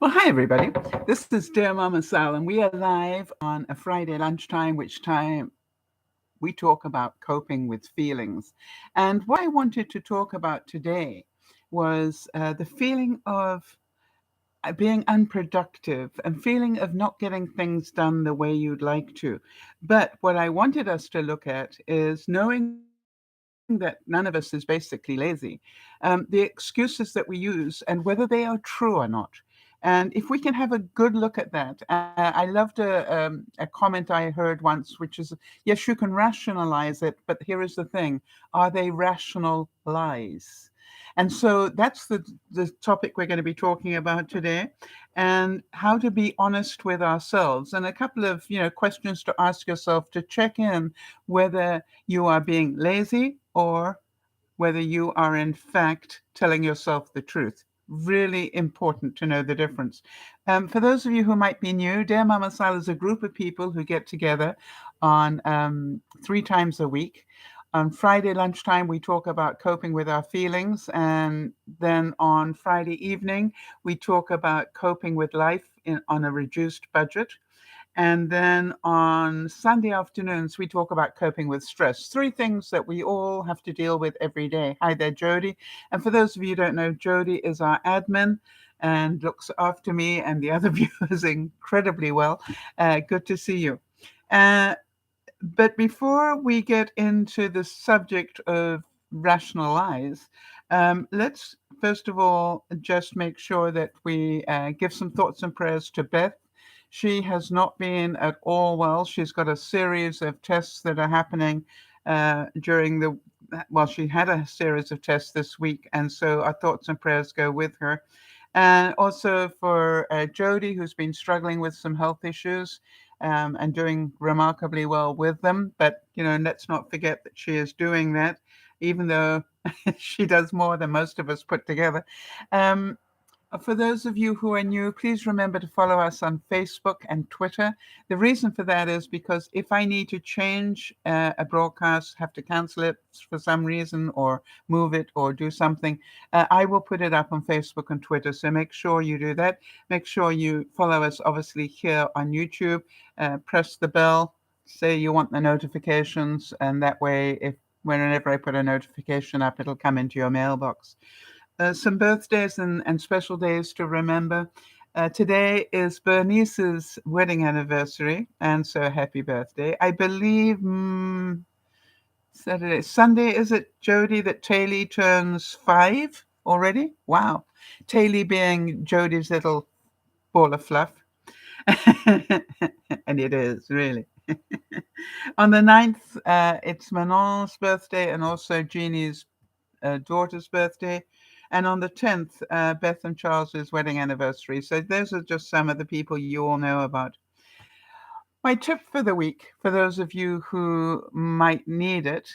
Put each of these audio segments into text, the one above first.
Well, hi, everybody. This is Dear Mama Sal, and we are live on a Friday lunchtime, which time we talk about coping with feelings. And what I wanted to talk about today was the feeling of being unproductive and feeling of not getting things done the way you'd like to. But what I wanted us to look at is knowing that none of us is basically lazy, the excuses that we use and whether they are true or not. And if we can have a good look at that, I loved a comment I heard once, which is yes, you can rationalize it, but here is the thing: are they rational lies? And so that's the topic we're going to be talking about today, and how to be honest with ourselves, and a couple of questions to ask yourself to check in whether you are being lazy or whether you are in fact telling yourself the truth. Really important to know the difference. For those of you who might be new, Dear Mama Sal is a group of people who get together on 3 times a week. On Friday lunchtime, we talk about coping with our feelings. And then on Friday evening, we talk about coping with life on a reduced budget. And then on Sunday afternoons, we talk about coping with stress. Three things that we all have to deal with every day. Hi there, Jody. And for those of you who don't know, Jody is our admin and looks after me and the other viewers incredibly well. Good to see you. Uh, but before we get into the subject of rationalize, let's first of all just make sure that we give some thoughts and prayers to Beth. She has not been at all well. She's got a series of tests that are happening during the well, she had a series of tests this week, and so our thoughts and prayers go with her. And also for Jody, who's been struggling with some health issues and doing remarkably well with them. But, let's not forget that she is doing that, even though she does more than most of us put together. Um, for those of you who are new, please remember to follow us on Facebook and Twitter. The reason for that is because if I need to change a broadcast, have to cancel it for some reason or move it or do something, I will put it up on Facebook and Twitter. So make sure you do that. Make sure you follow us, obviously, here on YouTube. Press the bell, say you want the notifications, and that way, if whenever I put a notification up, it'll come into your mailbox. Some birthdays and special days to remember. Today is Bernice's wedding anniversary, and so happy birthday. I believe Sunday, is it, Jody, that Taylor turns 5 already? Wow. Taylor being Jody's little ball of fluff. And it is, really. On the 9th, it's Manon's birthday and also Jeannie's daughter's birthday. And on the 10th, Beth and Charles's wedding anniversary. So those are just some of the people you all know about. My tip for the week, for those of you who might need it,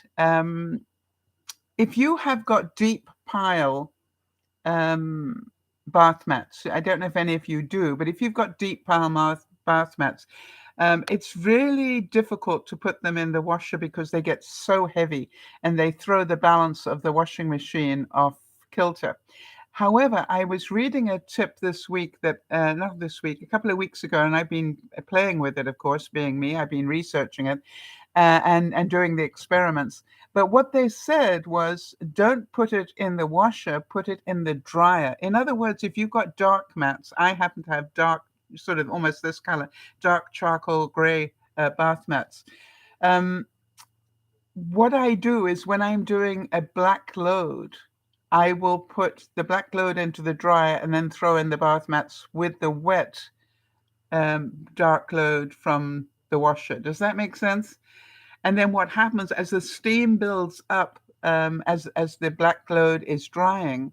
if you have got deep pile um, bath mats, I don't know if any of you do, but if you've got deep pile bath mats, it's really difficult to put them in the washer because they get so heavy and they throw the balance of the washing machine off kilter. However, I was reading a tip this week that, not this week, a couple of weeks ago, and I've been playing with it, of course, being me. I've been researching it and doing the experiments. But what they said was don't put it in the washer, put it in the dryer. In other words, if you've got dark mats, I happen to have dark, sort of almost this color, dark charcoal gray bath mats. Um, what I do is when I'm doing a black load, I will put the black load into the dryer and then throw in the bath mats with the wet dark load from the washer. Does that make sense? And then what happens as the steam builds up, as the black load is drying,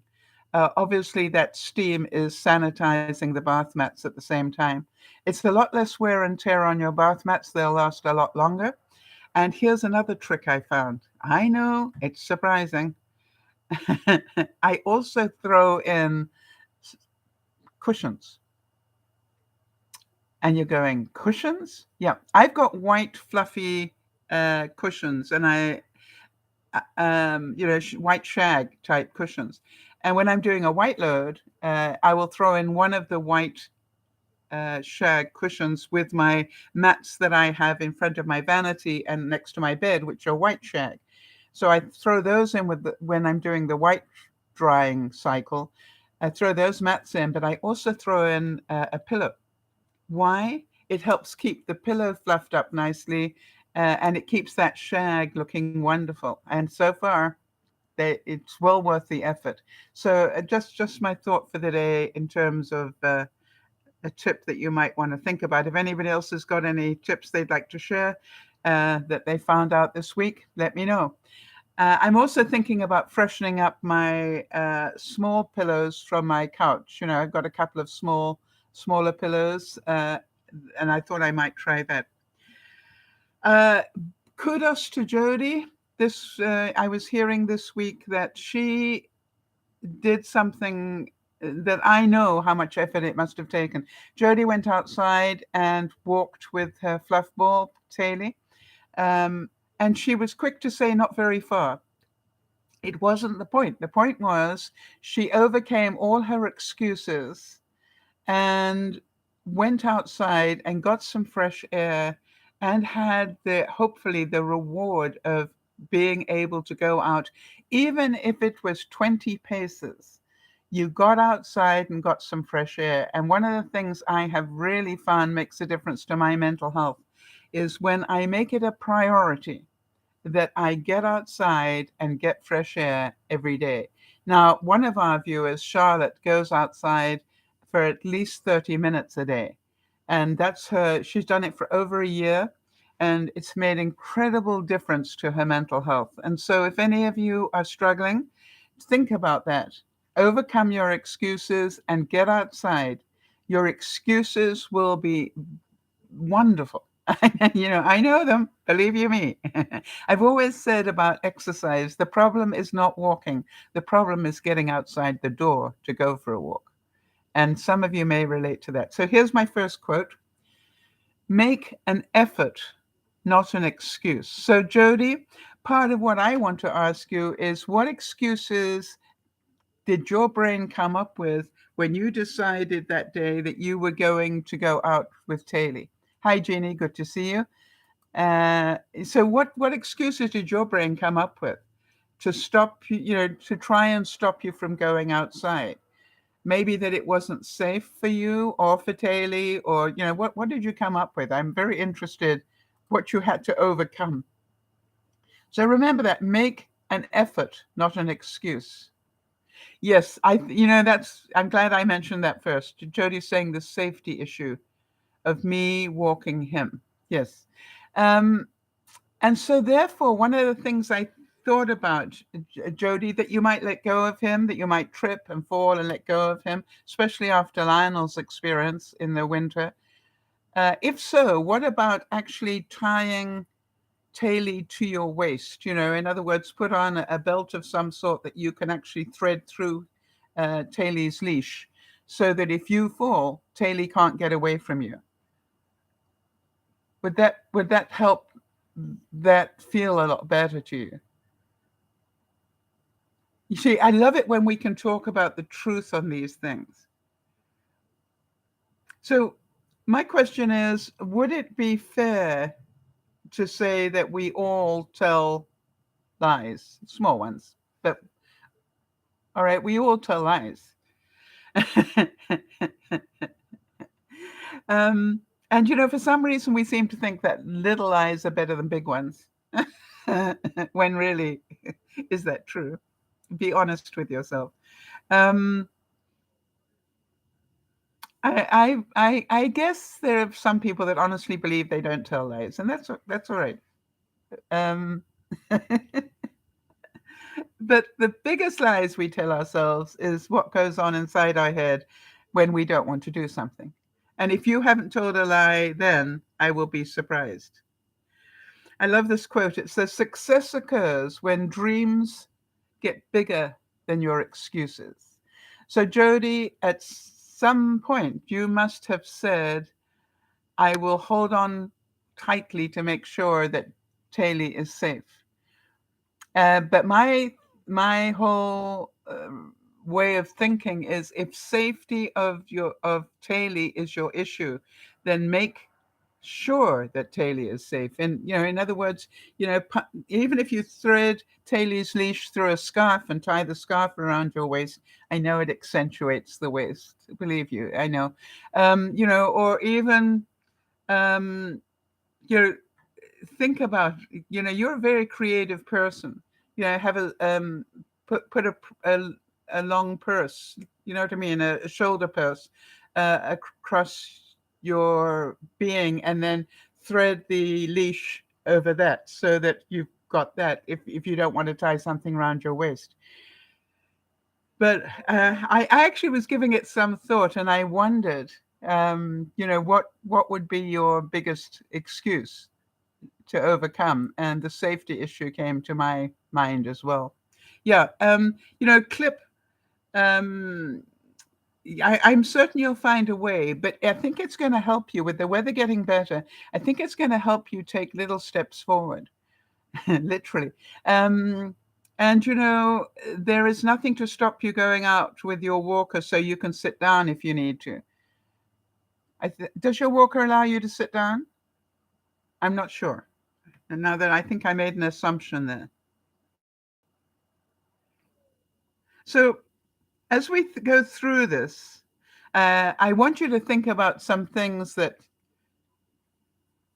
obviously that steam is sanitizing the bath mats at the same time. It's a lot less wear and tear on your bath mats. They'll last a lot longer. And here's another trick I found. I know it's surprising. I also throw in cushions. And you're going, cushions? Yeah, I've got white fluffy cushions, and white shag type cushions. And when I'm doing a white load, I will throw in one of the white shag cushions with my mats that I have in front of my vanity and next to my bed, which are white shag. So I throw those in when I'm doing the white drying cycle. I throw those mats in, but I also throw in a pillow. Why? It helps keep the pillow fluffed up nicely, and it keeps that shag looking wonderful. And so far, it's well worth the effort. So just my thought for the day in terms of a tip that you might want to think about. If anybody else has got any tips they'd like to share that they found out this week, let me know. I'm also thinking about freshening up my small pillows from my couch. I've got a couple of smaller pillows, and I thought I might try that. Kudos to Jody. I was hearing this week that she did something that I know how much effort it must have taken. Jody went outside and walked with her fluff ball, Taylor, and she was quick to say not very far. It wasn't the point. The point was she overcame all her excuses and went outside and got some fresh air and had hopefully the reward of being able to go out, even if it was 20 paces. You got outside and got some fresh air. And one of the things I have really found makes a difference to my mental health is when I make it a priority that I get outside and get fresh air every day. Now, one of our viewers, Charlotte, goes outside for at least 30 minutes a day. And she's done it for over a year, and it's made incredible difference to her mental health. And so if any of you are struggling, think about that. Overcome your excuses and get outside. Your excuses will be wonderful. I know them, believe you me. I've always said about exercise, the problem is not walking. The problem is getting outside the door to go for a walk. And some of you may relate to that. So here's my first quote. Make an effort, not an excuse. So Jody, part of what I want to ask you is what excuses did your brain come up with when you decided that day that you were going to go out with Taylor? Hi, Jeannie. Good to see you. So what excuses did your brain come up with to stop you, to try and stop you from going outside? Maybe that it wasn't safe for you or for Taylor, or, what did you come up with? I'm very interested what you had to overcome. So remember that. Make an effort, not an excuse. Yes, I'm glad I mentioned that first. Jody's saying the safety issue of me walking him. Yes. And so therefore, one of the things I thought about, Jody, that you might let go of him, that you might trip and fall and let go of him, especially after Lionel's experience in the winter. If so, what about actually tying Taylor to your waist? In other words, put on a belt of some sort that you can actually thread through Taylor's leash so that if you fall, Taylor can't get away from you. Would that help that feel a lot better to you? You see, I love it when we can talk about the truth on these things. So my question is, would it be fair to say that we all tell lies, small ones, but all right, we all tell lies. And for some reason we seem to think that little lies are better than big ones. When really, is that true? Be honest with yourself. I guess there are some people that honestly believe they don't tell lies, and that's all right. But the biggest lies we tell ourselves is what goes on inside our head when we don't want to do something. And if you haven't told a lie, then I will be surprised. I love this quote. It says, success occurs when dreams get bigger than your excuses. So Jody, at some point, you must have said, I will hold on tightly to make sure that Taylor is safe. But my whole way of thinking is, if safety of Taily is your issue, then make sure that Taily is safe. And, in other words, even if you thread Taily's leash through a scarf and tie the scarf around your waist, I know it accentuates the waist. Believe you, I know. Or even, you think about, you're a very creative person. Have put a long purse, you know what I mean, a shoulder purse across your being, and then thread the leash over that so that you've got that if you don't want to tie something around your waist. But I actually was giving it some thought, and I wondered, what would be your biggest excuse to overcome, and the safety issue came to my mind as well. Yeah, clip. Um, I'm certain you'll find a way, but I think it's going to help you with the weather getting better. I think it's going to help you take little steps forward, literally. And there is nothing to stop you going out with your walker so you can sit down if you need to. Does your walker allow you to sit down? I'm not sure. And now that I think I made an assumption there. So as we go through this, I want you to think about some things that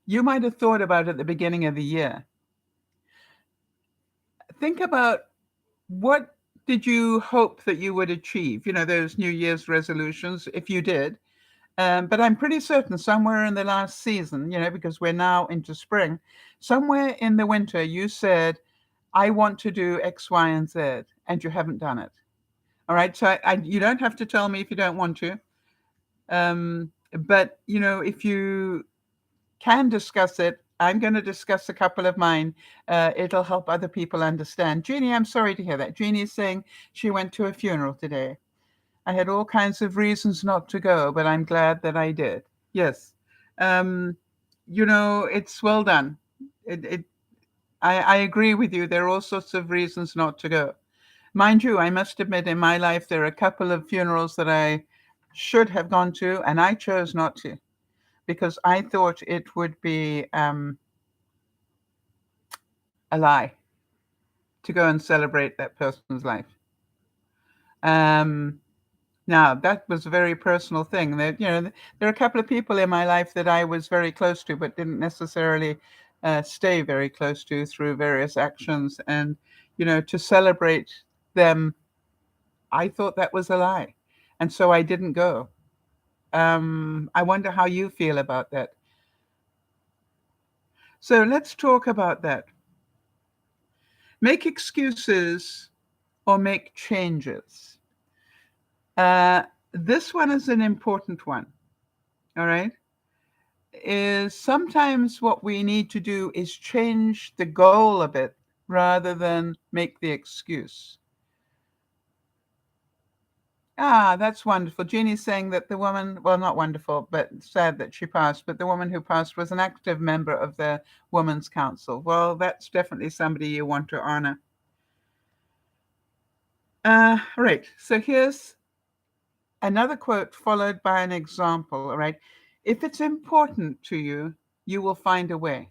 you might have thought about at the beginning of the year. Think about, what did you hope that you would achieve? Those New Year's resolutions, if you did. But I'm pretty certain somewhere in the last season, because we're now into spring, somewhere in the winter, you said, I want to do X, Y, and Z, and you haven't done it. All right. So you don't have to tell me if you don't want to. But, if you can discuss it, I'm going to discuss a couple of mine. It'll help other people understand. Jeannie, I'm sorry to hear that. Jeannie is saying she went to a funeral today. I had all kinds of reasons not to go, but I'm glad that I did. Yes. It's well done. I agree with you. There are all sorts of reasons not to go. Mind you, I must admit, in my life, there are a couple of funerals that I should have gone to, and I chose not to, because I thought it would be a lie to go and celebrate that person's life. Now, that was a very personal thing. That there are a couple of people in my life that I was very close to, but didn't necessarily stay very close to through various actions. And to celebrate them, I thought that was a lie, and so I didn't go. I wonder how you feel about that. So let's talk about that. Make excuses or make changes. This one is an important one. All right. Is sometimes what we need to do is change the goal a bit rather than make the excuse. That's wonderful. Jeannie's saying that the woman, well, not wonderful, but sad that she passed, but the woman who passed was an active member of the Women's Council. Well, that's definitely somebody you want to honor. Right. So here's another quote followed by an example. All right. If it's important to you, you will find a way.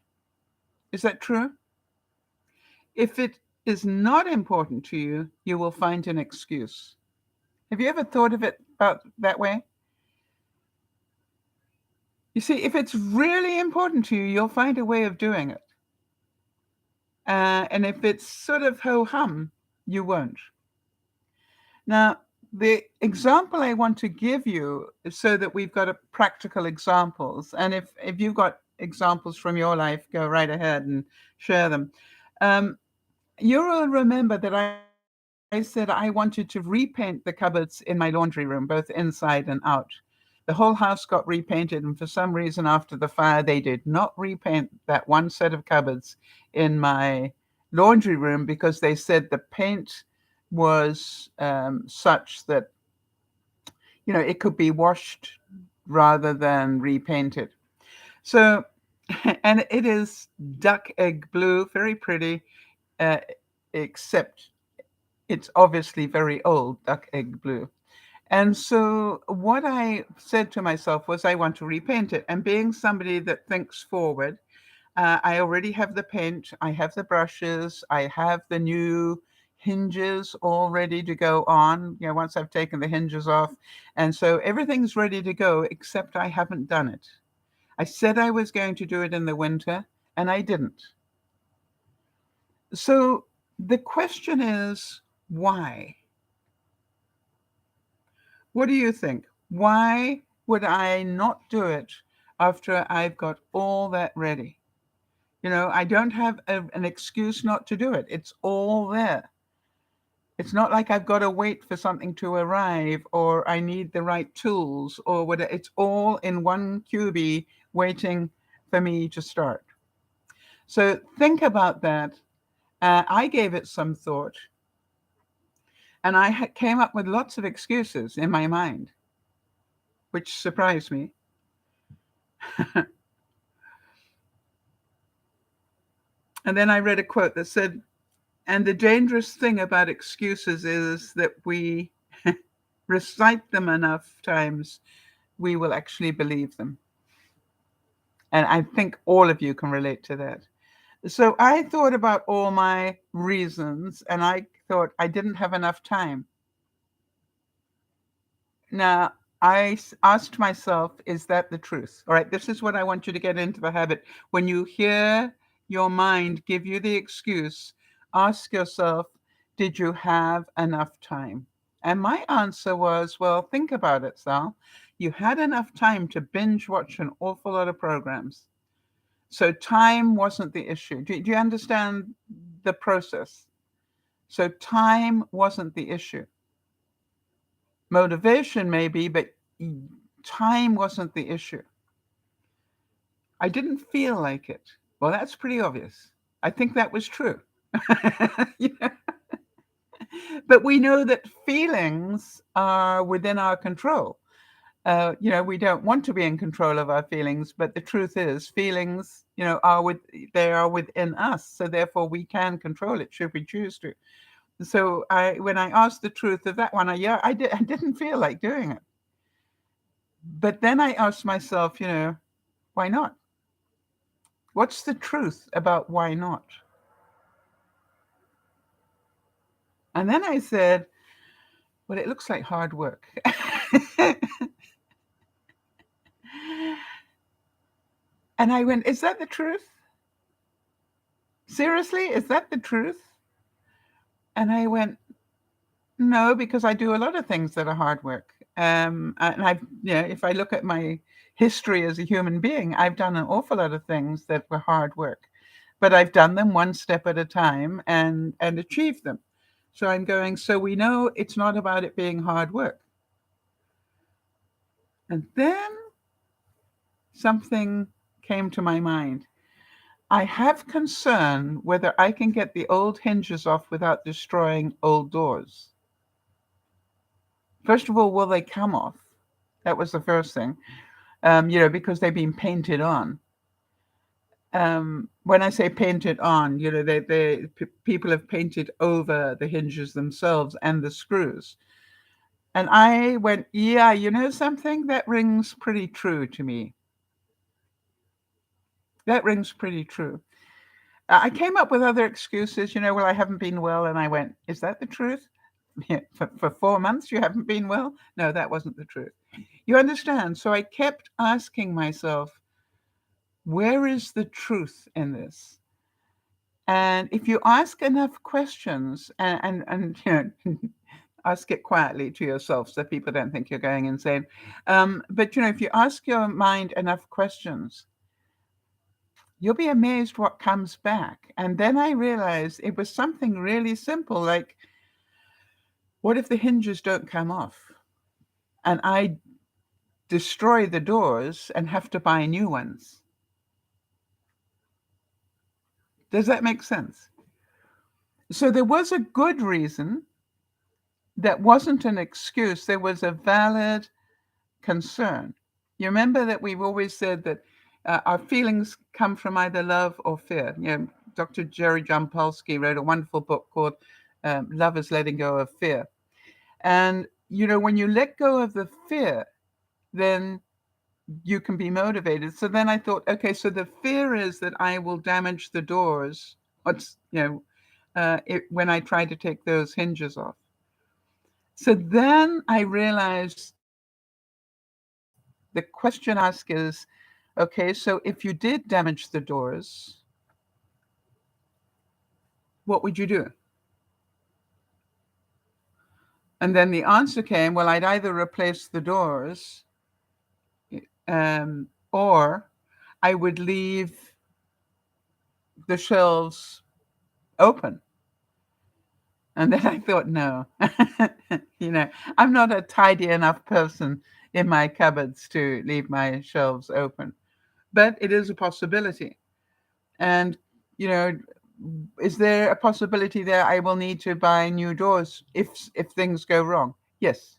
Is that true? If it is not important to you, you will find an excuse. Have you ever thought of it about that way? You see, if it's really important to you, you'll find a way of doing it. And if it's sort of ho-hum, you won't. Now, the example I want to give you is so that we've got practical examples. And if you've got examples from your life, go right ahead and share them. You'll remember that I said I wanted to repaint the cupboards in my laundry room, both inside and out. The whole house got repainted, and for some reason after the fire, they did not repaint that one set of cupboards in my laundry room because they said the paint was such that, it could be washed rather than repainted. So, and it is duck egg blue, very pretty, except It's obviously very old, duck egg blue. And so what I said to myself was I want to repaint it. And being somebody that thinks forward, I already have the paint, I have the brushes, I have the new hinges all ready to go on, once I've taken the hinges off. And so everything's ready to go, except I haven't done it. I said I was going to do it in the winter, and I didn't. So the question is, why? What do you think? Why would I not do it after I've got all that ready? I don't have an excuse not to do it. It's all there. It's not like I've got to wait for something to arrive or I need the right tools or whatever. It's all in one cubie waiting for me to start. So think about that. I gave it some thought, and I came up with lots of excuses in my mind, which surprised me. And then I read a quote that said, and the dangerous thing about excuses is that we recite them enough times, we will actually believe them. And I think all of you can relate to that. So I thought about all my reasons, and I thought I didn't have enough time. Now, I asked myself, is that the truth? All right, this is what I want you to get into the habit. When you hear your mind give you the excuse, ask yourself, did you have enough time? And my answer was, well, think about it, Sal. You had enough time to binge watch an awful lot of programs. So time wasn't the issue. Do you understand the process? So time wasn't the issue. Motivation maybe, but time wasn't the issue. I didn't feel like it. Well, that's pretty obvious. I think that was true. Yeah. But we know that feelings are within our control. We don't want to be in control of our feelings, but the truth is feelings, they are within us. So therefore we can control it should we choose to. So when I asked the truth of that one, I didn't feel like doing it. But then I asked myself, why not? What's the truth about why not? And then I said, well, it looks like hard work. And I went, is that the truth? Seriously, is that the truth? And I went, no, because I do a lot of things that are hard work. And if I look at my history as a human being, I've done an awful lot of things that were hard work, but I've done them one step at a time and achieved them. So I'm going, so we know it's not about it being hard work. And then something came to my mind. I have concern whether I can get the old hinges off without destroying old doors. First of all, will they come off? That was the first thing, because they've been painted on. When I say painted on, people have painted over the hinges themselves and the screws. And I went, yeah, you know something? That rings pretty true to me. That rings pretty true. I came up with other excuses, well, I haven't been well. And I went, is that the truth? For 4 months, you haven't been well? No, that wasn't the truth. You understand? So I kept asking myself, where is the truth in this? And if you ask enough questions and ask it quietly to yourself so people don't think you're going insane. But, if you ask your mind enough questions, you'll be amazed what comes back. And then I realized it was something really simple, like, what if the hinges don't come off? And I destroy the doors and have to buy new ones. Does that make sense? So there was a good reason that wasn't an excuse. There was a valid concern. You remember that we've always said that our feelings come from either love or fear. Dr. Jerry Jampolsky wrote a wonderful book called love is letting go of fear. And, when you let go of the fear, then you can be motivated. So then I thought, okay, so the fear is that I will damage the doors. When I try to take those hinges off. So then I realized the question to ask is, okay, so if you did damage the doors, what would you do? And then the answer came, well, I'd either replace the doors, or I would leave the shelves open. And then I thought, no, I'm not a tidy enough person in my cupboards to leave my shelves open. But it is a possibility. And, is there a possibility there I will need to buy new doors if things go wrong? Yes.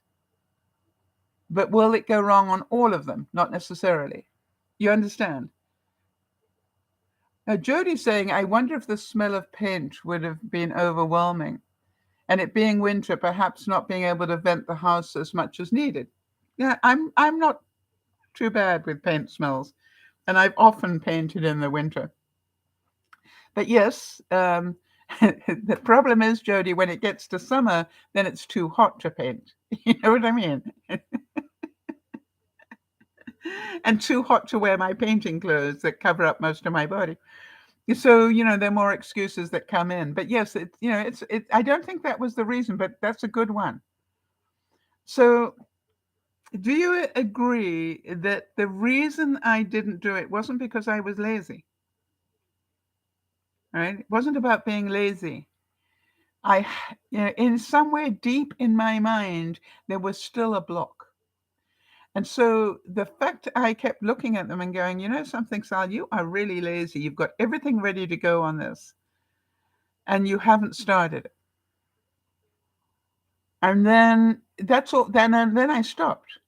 But will it go wrong on all of them? Not necessarily. You understand? Now, Jody's saying, I wonder if the smell of paint would have been overwhelming. And it being winter, perhaps not being able to vent the house as much as needed. Yeah, I'm not too bad with paint smells. And I've often painted in the winter. But yes, the problem is, Jody, when it gets to summer, then it's too hot to paint. You know what I mean? And too hot to wear my painting clothes that cover up most of my body. So, there are more excuses that come in. But yes, I don't think that was the reason, but that's a good one. So, do you agree that the reason I didn't do it wasn't because I was lazy? Right? It wasn't about being lazy. In somewhere deep in my mind, there was still a block. And so the fact I kept looking at them and going, something, Sal, you are really lazy. You've got everything ready to go on this, and you haven't started it. And then that's all. Then I stopped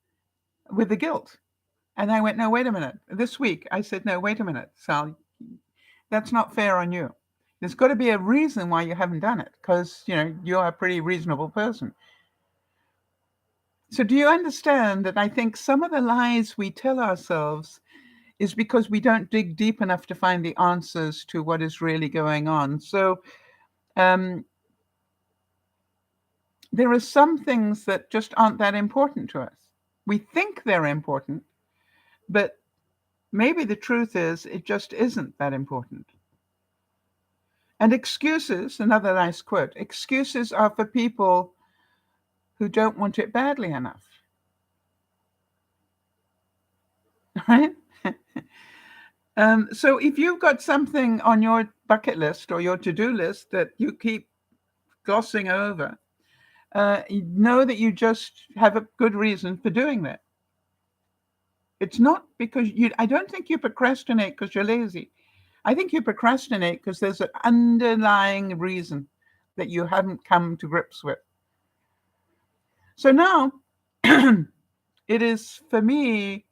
with the guilt. And I went, no, wait a minute. This week, I said, no, wait a minute, Sal. That's not fair on you. There's got to be a reason why you haven't done it, because, you're a pretty reasonable person. So do you understand that I think some of the lies we tell ourselves is because we don't dig deep enough to find the answers to what is really going on? So there are some things that just aren't that important to us. We think they're important, but maybe the truth is it just isn't that important. And excuses, another nice quote, excuses are for people who don't want it badly enough. Right? So if you've got something on your bucket list or your to-do list that you keep glossing over, you know that you just have a good reason for doing that. It's not because I don't think you procrastinate because you're lazy. I think you procrastinate because there's an underlying reason that you haven't come to grips with. So now it is for me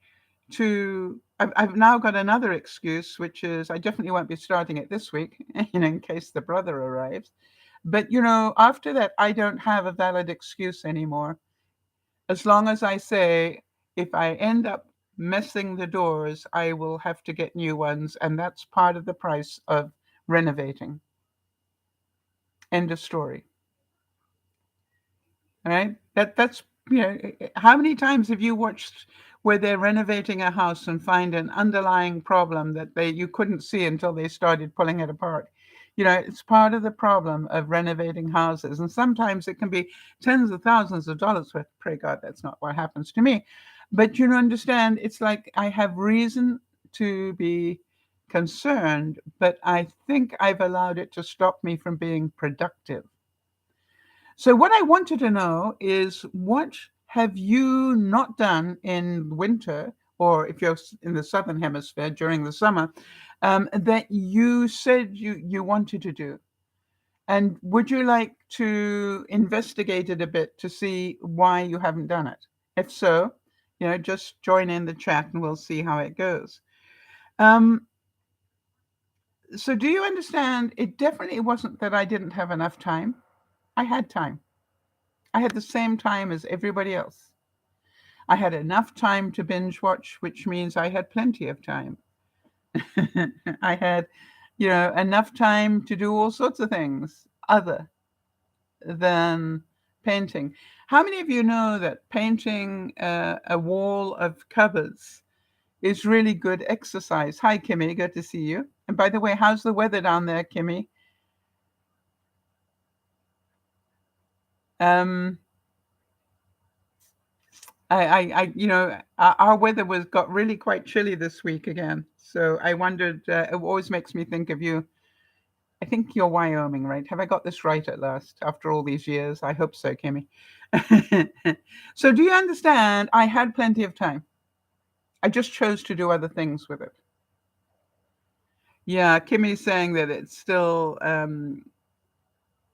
I've now got another excuse, which is I definitely won't be starting it this week, in case the brother arrives. But, after that, I don't have a valid excuse anymore. As long as I say, if I end up messing the doors, I will have to get new ones. And that's part of the price of renovating. End of story. All right? That's, how many times have you watched where they're renovating a house and find an underlying problem that you couldn't see until they started pulling it apart? It's part of the problem of renovating houses. And sometimes it can be tens of thousands of dollars worth. Pray God, that's not what happens to me. But you understand, it's like I have reason to be concerned, but I think I've allowed it to stop me from being productive. So what I wanted to know is, what have you not done in winter, or if you're in the Southern Hemisphere during the summer, that you said you wanted to do? And would you like to investigate it a bit to see why you haven't done it? If so, just join in the chat and we'll see how it goes. So do you understand? It definitely wasn't that I didn't have enough time. I had time. I had the same time as everybody else. I had enough time to binge watch, which means I had plenty of time. I had, enough time to do all sorts of things other than painting. How many of you know that painting a wall of cupboards is really good exercise? Hi, Kimmy. Good to see you. And by the way, how's the weather down there, Kimmy? Um, our weather got really quite chilly this week again. So I wondered, it always makes me think of you. I think you're Wyoming, right? Have I got this right at last after all these years? I hope so, Kimmy. So do you understand? I had plenty of time. I just chose to do other things with it. Yeah, Kimmy's saying that it's still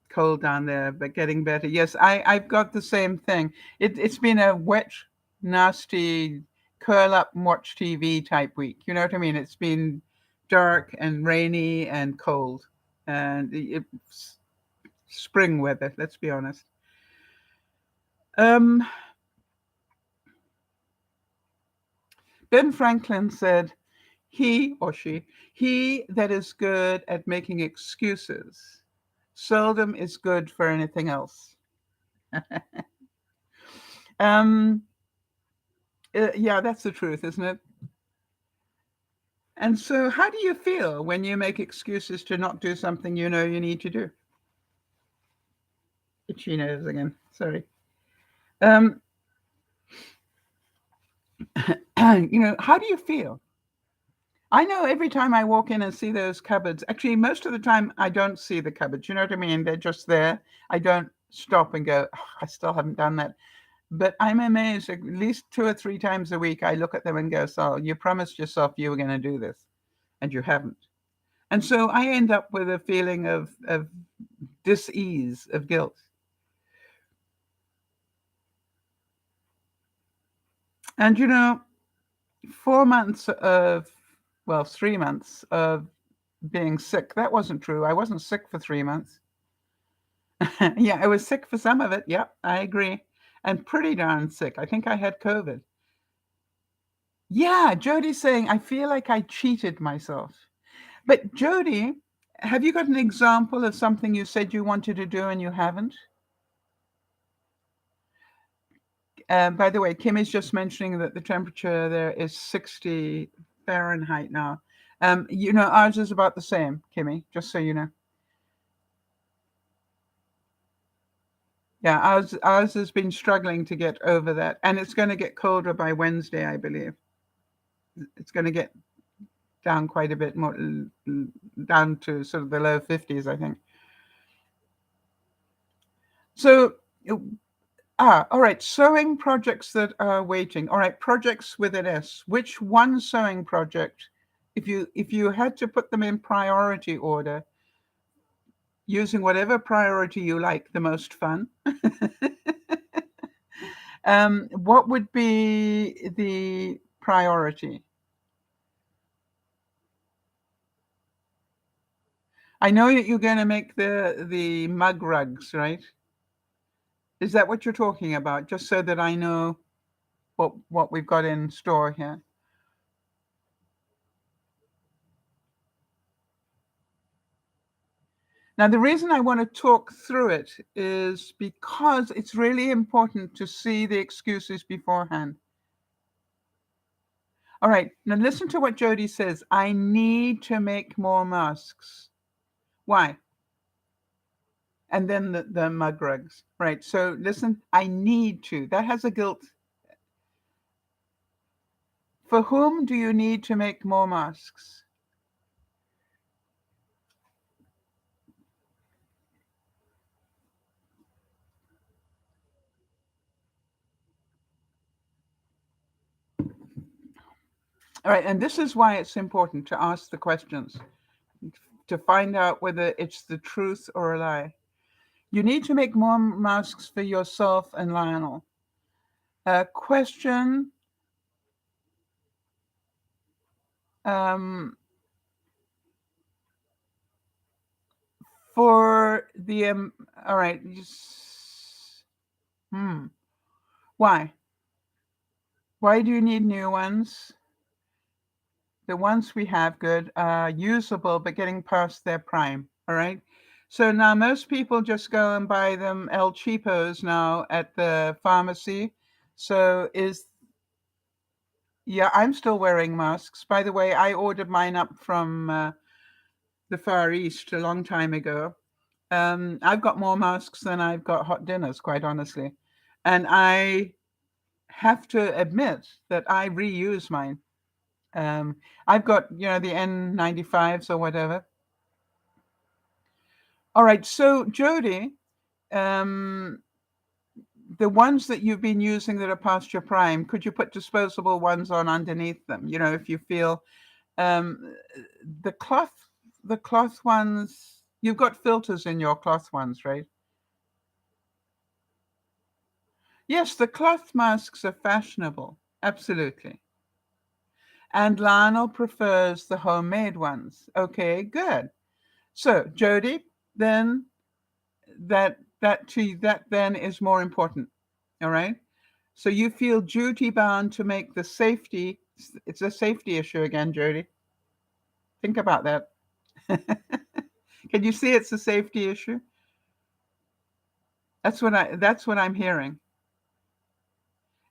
cold down there, but getting better. Yes, I've got the same thing. It's been a wet, nasty, curl up and watch TV type week. You know what I mean? It's been dark and rainy and cold, and it's spring weather. Let's be honest. Ben Franklin said, "He or he that is good at making excuses, seldom is good for anything else." um, yeah, that's the truth, isn't it? And so, how do you feel when you make excuses to not do something you know you need to do? Itchy nose again. Sorry. Um, how do you feel? I know every time I walk in and see those cupboards, actually, most of the time I don't see the cupboards. You know what I mean? They're just there. I don't stop and go, "Oh, I still haven't done that." But I'm amazed. At least 2 or 3 times a week, I look at them and go, "So you promised yourself you were going to do this, and you haven't." And so I end up with a feeling of dis-ease, of guilt. And 4 months of, well, 3 months of being sick, that wasn't true. I wasn't sick for 3 months. Yeah, I was sick for some of it. Yep, I agree. And pretty darn sick. I think I had COVID. Yeah, Jody's saying, I feel like I cheated myself. But Jody, have you got an example of something you said you wanted to do and you haven't? By the way, Kim is just mentioning that the temperature there is 60 Fahrenheit now. Ours is about the same, Kimmy, just so you know. Yeah, ours has been struggling to get over that. And it's going to get colder by Wednesday, I believe. It's going to get down quite a bit more, down to sort of the low 50s, I think. So, all right, sewing projects that are waiting. All right, projects with an S. Which one sewing project, if you had to put them in priority order, using whatever priority you like, the most fun, what would be the priority? I know that you're going to make the mug rugs, right? Is that what you're talking about? Just so that I know what we've got in store here. Now, the reason I want to talk through it is because it's really important to see the excuses beforehand. All right, now listen to what Jody says. I need to make more masks. Why? And then the mug rugs. Right, so listen, I need to. That has a guilt. For whom do you need to make more masks? All right, and this is why it's important to ask the questions, to find out whether it's the truth or a lie. You need to make more masks for yourself and Lionel. Question, um, For the all right. Why? Why do you need new ones? The ones we have good are usable, but getting past their prime. All right. So now most people just go and buy them El Cheapos now at the pharmacy. So yeah, I'm still wearing masks. By the way, I ordered mine up from the Far East a long time ago. I've got more masks than I've got hot dinners, quite honestly. And I have to admit that I reuse mine. I've got, the N95s or whatever. All right. So, Jody, um, the ones that you've been using that are past your prime, could you put disposable ones on underneath them? If you feel um, the cloth ones, you've got filters in your cloth ones, right? Yes, the cloth masks are fashionable. Absolutely. And Lionel prefers the homemade ones. Okay, good. So, Jody, then that then is more important. All right. So you feel duty bound to make the safety. It's a safety issue again, Jody. Think about that. Can you see it's a safety issue? That's what I'm hearing.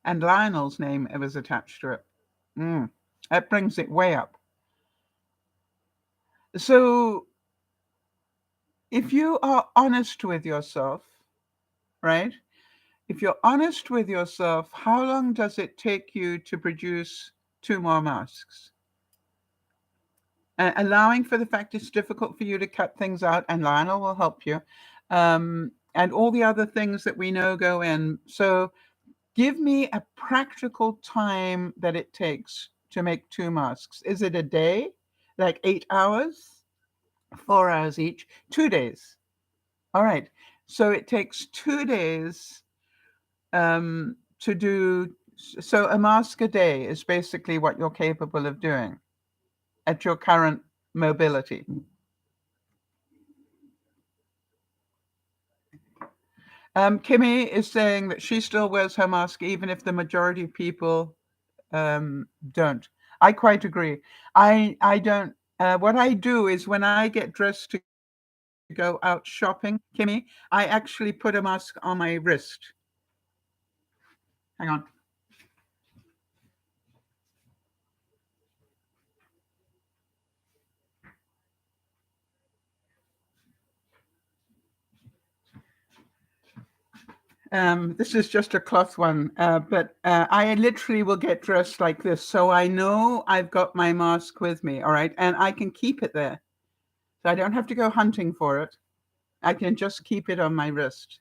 And Lionel's name was attached to it. That brings it way up. So if you are honest with yourself, right? If you're honest with yourself, how long does it take you to produce 2 more masks? Allowing for the fact it's difficult for you to cut things out, and Lionel will help you, and all the other things that we know go in. So give me a practical time that it takes to make 2 masks. Is it a day? Like 8 hours? 4 hours each? 2 days. All right. So it takes 2 days to do. So a mask a day is basically what you're capable of doing at your current mobility. Kimmy is saying that she still wears her mask even if the majority of people don't. I quite agree. I don't. What I do is when I get dressed to go out shopping, Kimmy, I actually put a mask on my wrist. Hang on. This is just a cloth one, but I literally will get dressed like this. So I know I've got my mask with me, all right? And I can keep it there. So I don't have to go hunting for it. I can just keep it on my wrist.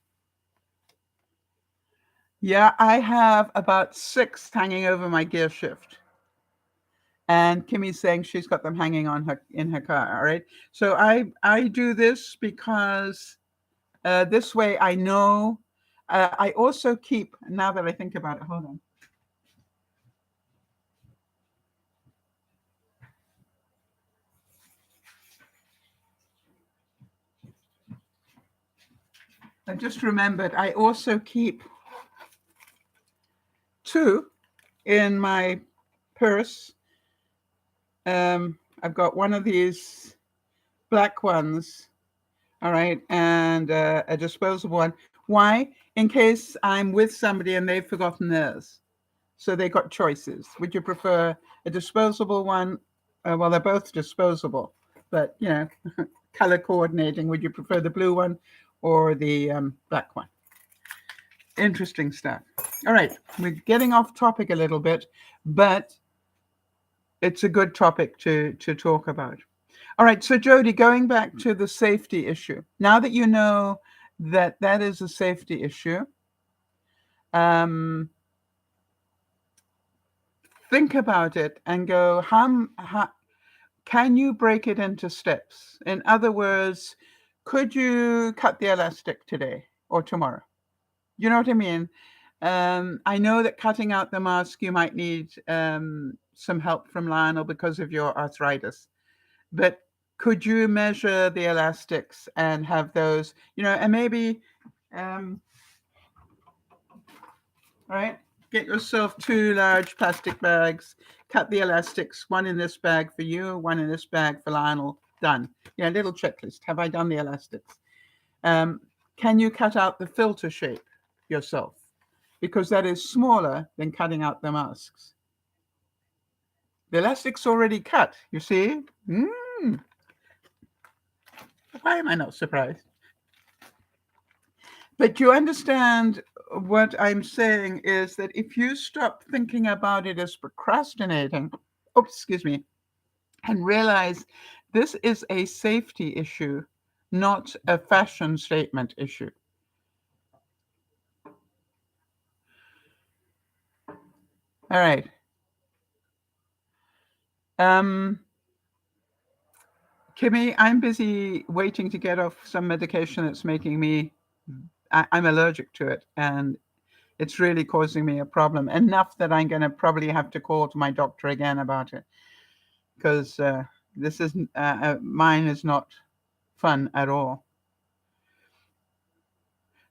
Yeah, I have about 6 hanging over my gear shift. And Kimmy's saying she's got them hanging on her in her car, all right? So I do this because this way I know. I also keep, now that I think about it, hold on. I just remembered I also keep 2 in my purse. I've got one of these black ones, all right, and a disposable one. Why? In case I'm with somebody and they've forgotten theirs. So they got choices. Would you prefer a disposable one? Well, they're both disposable, but color coordinating. Would you prefer the blue one or the black one? Interesting stuff. All right, we're getting off topic a little bit, but it's a good topic to talk about. All right, so Jody, going back to the safety issue. Now that you know that that is a safety issue, um, think about it and go, how can you break it into steps? In other words, could you cut the elastic today or tomorrow? You know what I mean? I know that cutting out the mask, you might need some help from Lionel because of your arthritis. But could you measure the elastics and have those, and maybe, right, get yourself 2 large plastic bags, cut the elastics, one in this bag for you, one in this bag for Lionel. Done. Little checklist. Have I done the elastics? Can you cut out the filter shape yourself? Because that is smaller than cutting out the masks. The elastic's already cut, you see? Why am I not surprised? But you understand what I'm saying is that if you stop thinking about it as procrastinating, and realize this is a safety issue, not a fashion statement issue. All right. Kimmy, I'm busy waiting to get off some medication that's making me, I'm allergic to it, and it's really causing me a problem, enough that I'm going to probably have to call to my doctor again about it, because this isn't, mine is not fun at all.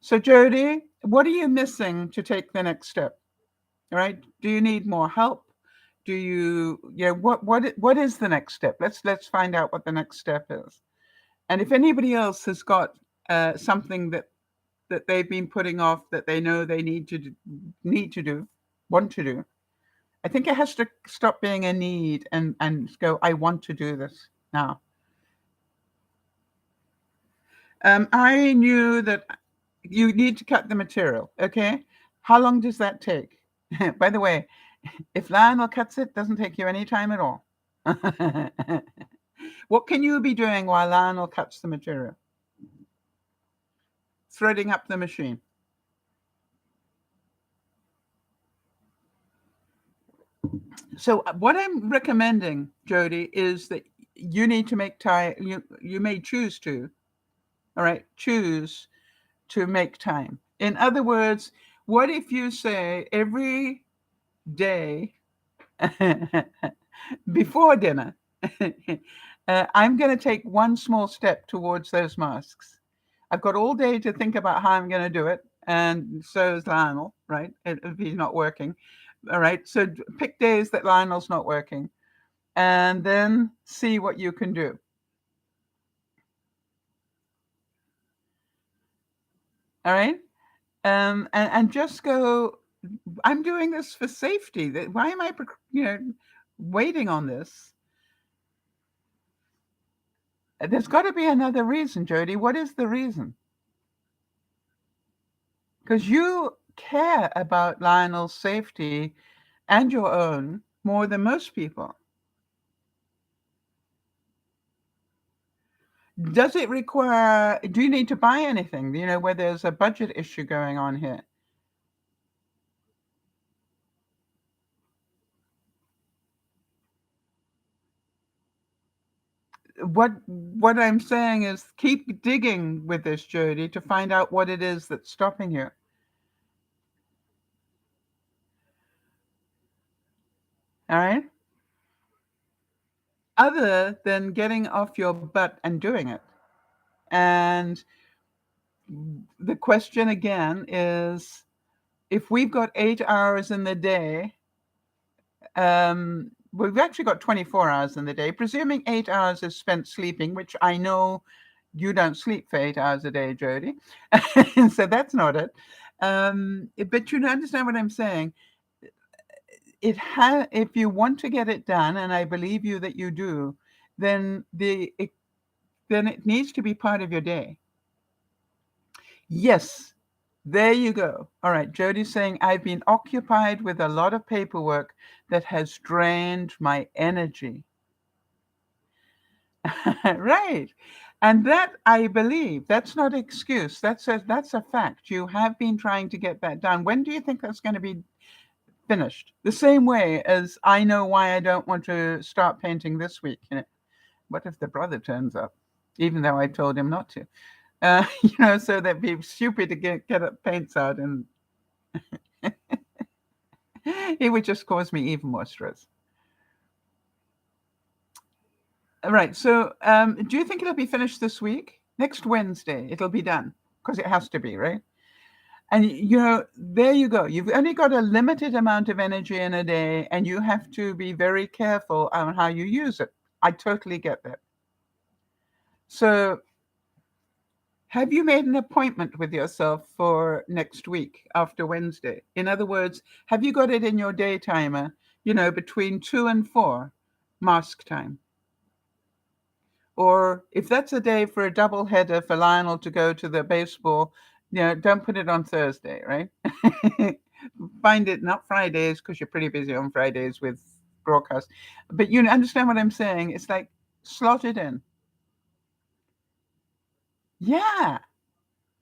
So Jody, what are you missing to take the next step? All right. Do you need more help? Do you, what is the next step? Let's find out what the next step is. And if anybody else has got something that they've been putting off that they know they want to do, I think it has to stop being a need and go, I want to do this now. I knew that you need to cut the material. Okay. How long does that take? By the way, if Lionel cuts it, doesn't take you any time at all. What can you be doing while Lionel cuts the material? Threading up the machine. So what I'm recommending, Jody, is that you need to make time. You may choose to, all right, choose to make time. In other words, what if you say every day before dinner, I'm going to take one small step towards those masks. I've got all day to think about how I'm going to do it. And so is Lionel, right? If he's not working. All right. So pick days that Lionel's not working and then see what you can do. All right. And just go, I'm doing this for safety. Why am I, waiting on this? There's got to be another reason, Jody. What is the reason? Because you care about Lionel's safety and your own more than most people. Does it require, do you need to buy anything, where there's a budget issue going on here? What I'm saying is keep digging with this, Jody, to find out what it is that's stopping you. All right? Other than getting off your butt and doing it. And the question again is, if we've got 8 hours in the day, we've actually got 24 hours in the day, presuming 8 hours is spent sleeping, which I know you don't sleep for 8 hours a day, Jody. So that's not it. But you understand what I'm saying. If you want to get it done, and I believe you that you do, then it needs to be part of your day. Yes. There you go. All right. Jody's saying, I've been occupied with a lot of paperwork that has drained my energy. Right. And that, I believe, that's not an excuse. That's a fact. You have been trying to get that done. When do you think that's going to be finished? The same way as I know why I don't want to start painting this week. What if the brother turns up, even though I told him not to? So that'd be stupid to get paints out, and it would just cause me even more stress. Right. So, do you think it'll be finished this week? Next Wednesday, it'll be done because it has to be, right? And there you go. You've only got a limited amount of energy in a day, and you have to be very careful on how you use it. I totally get that. So, have you made an appointment with yourself for next week after Wednesday? In other words, have you got it in your day timer, between 2 and 4 mask time? Or if that's a day for a double header for Lionel to go to the baseball, don't put it on Thursday, right? Find it not Fridays because you're pretty busy on Fridays with broadcast. But you understand what I'm saying? It's like slot it in. Yeah.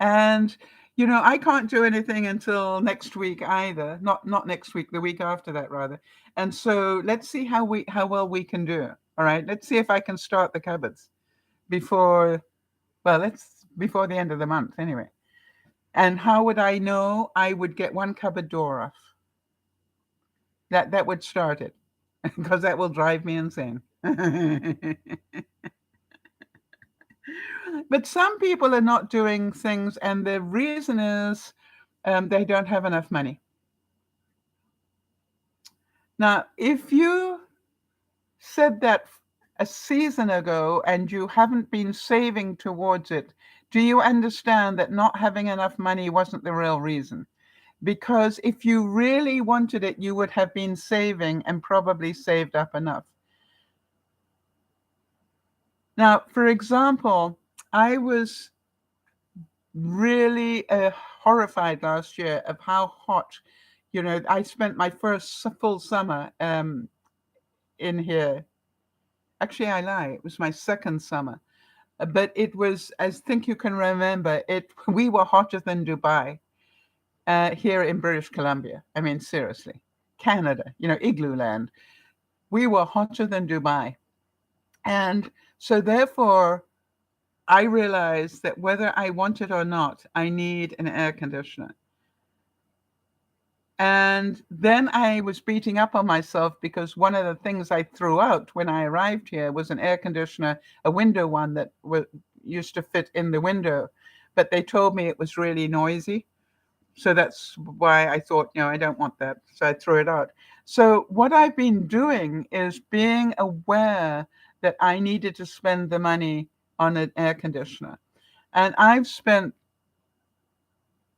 And I can't do anything until next week either. Not next week, the week after that rather. And so let's see how well we can do. All right. Let's see if I can start the cupboards before it's before the end of the month anyway. And how would I know? I would get one cupboard door off. That would start it because that will drive me insane. But some people are not doing things, and the reason is they don't have enough money. Now, if you said that a season ago and you haven't been saving towards it, do you understand that not having enough money wasn't the real reason? Because if you really wanted it, you would have been saving and probably saved up enough. Now, for example, I was really horrified last year of how hot, I spent my first full summer in here. Actually, I lie. It was my second summer. But it was, I think you can remember, we were hotter than Dubai here in British Columbia. I mean, seriously. Canada, igloo land. We were hotter than Dubai. And so therefore, I realized that whether I want it or not, I need an air conditioner. And then I was beating up on myself because one of the things I threw out when I arrived here was an air conditioner, a window one that used to fit in the window. But they told me it was really noisy. So that's why I thought, I don't want that. So I threw it out. So what I've been doing is being aware that I needed to spend the money on an air conditioner. And I've spent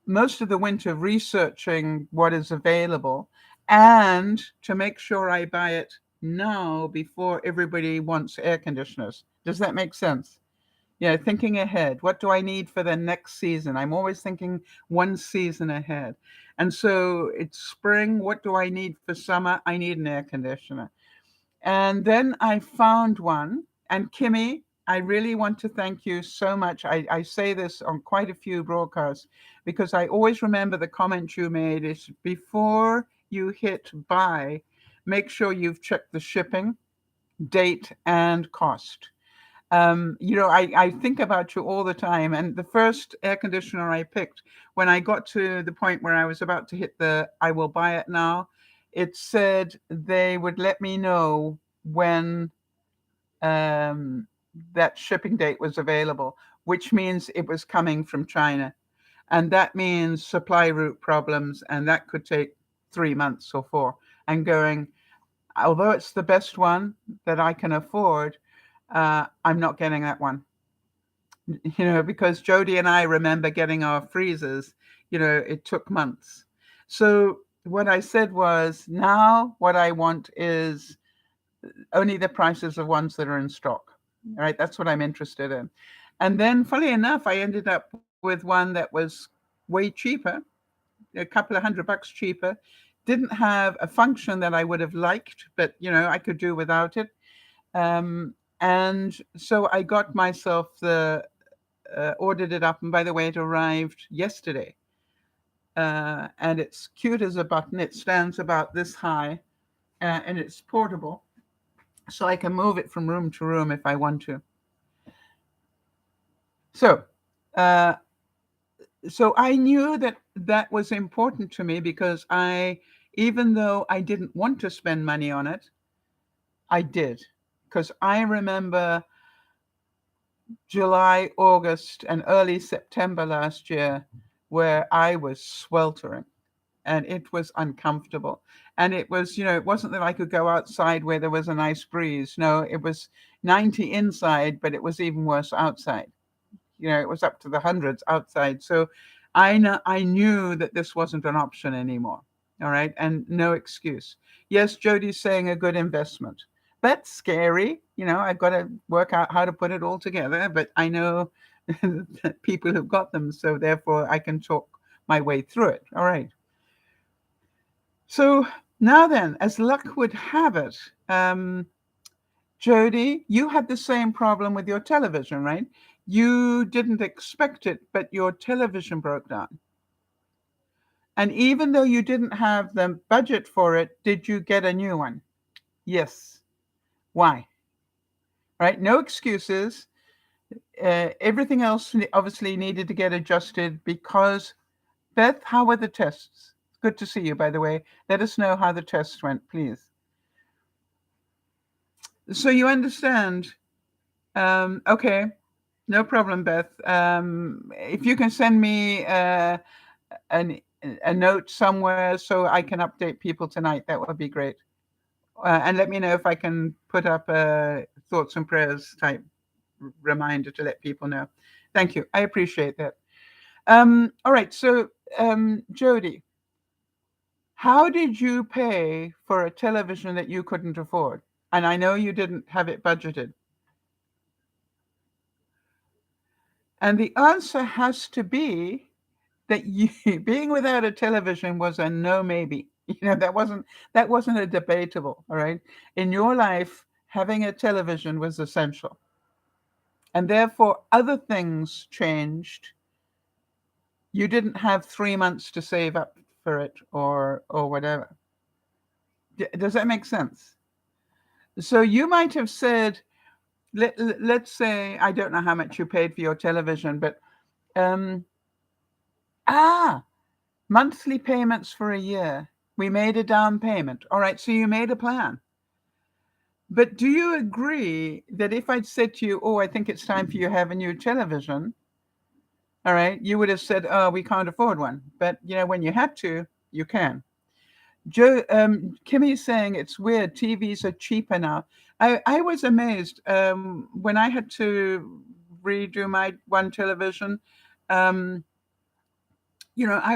most of the winter researching what is available and to make sure I buy it now before everybody wants air conditioners. Does that make sense? Thinking ahead. What do I need for the next season? I'm always thinking one season ahead. And so it's spring. What do I need for summer? I need an air conditioner. And then I found one. And Kimmy, I really want to thank you so much. I say this on quite a few broadcasts because I always remember the comment you made is before you hit buy, make sure you've checked the shipping, date, and cost. I think about you all the time. And the first air conditioner I picked, when I got to the point where I was about to hit the I will buy it now, it said they would let me know when that shipping date was available, which means it was coming from China. And that means supply route problems, and that could take 3 months or 4. And going, although it's the best one that I can afford, I'm not getting that one. Because Jody and I remember getting our freezers, it took months. So what I said was, now what I want is only the prices of ones that are in stock. All right, that's what I'm interested in. And then, funny enough, I ended up with one that was way cheaper, a couple of $100 cheaper. Didn't have a function that I would have liked, but I could do without it. And so I got myself ordered it up, and by the way, it arrived yesterday. And it's cute as a button. It stands about this high, and it's portable, so I can move it from room to room if I want to. So, so I knew that was important to me because even though I didn't want to spend money on it, I did. because I remember July, August, and early September last year where I was sweltering and it was uncomfortable. And it was, it wasn't that I could go outside where there was a nice breeze. No, it was 90 inside, but it was even worse outside. It was up to the hundreds outside. So I knew that this wasn't an option anymore. All right. And no excuse. Yes, Jody's saying a good investment. That's scary. I've got to work out how to put it all together, but I know that people have got them. So therefore I can talk my way through it. All right. So now then, as luck would have it, Jody, you had the same problem with your television, right? You didn't expect it, but your television broke down. And even though you didn't have the budget for it, did you get a new one? Yes. Why? Right? No excuses. Everything else obviously needed to get adjusted because, Beth, how were the tests? Good to see you, by the way. Let us know how the tests went, please. So you understand. Okay. No problem, Beth. If you can send me a note somewhere so I can update people tonight, that would be great. And let me know if I can put up a thoughts and prayers type reminder to let people know. Thank you. I appreciate that. All right. So, Jody, how did you pay for a television that you couldn't afford? And I know you didn't have it budgeted. And the answer has to be that you being without a television was a no maybe. That wasn't a debatable. All right. In your life, having a television was essential. And therefore other things changed. You didn't have 3 months to save up for it or whatever. Does that make sense? So you might have said, let's say, I don't know how much you paid for your television, but monthly payments for a year. We made a down payment. All right, so you made a plan. But do you agree that if I'd said to you, oh, I think it's time for you to have a new television, all right, you would have said, oh, we can't afford one. But, when you had to, you can. Kimmy's saying it's weird. TVs are cheaper now. I was amazed when I had to redo my one television. I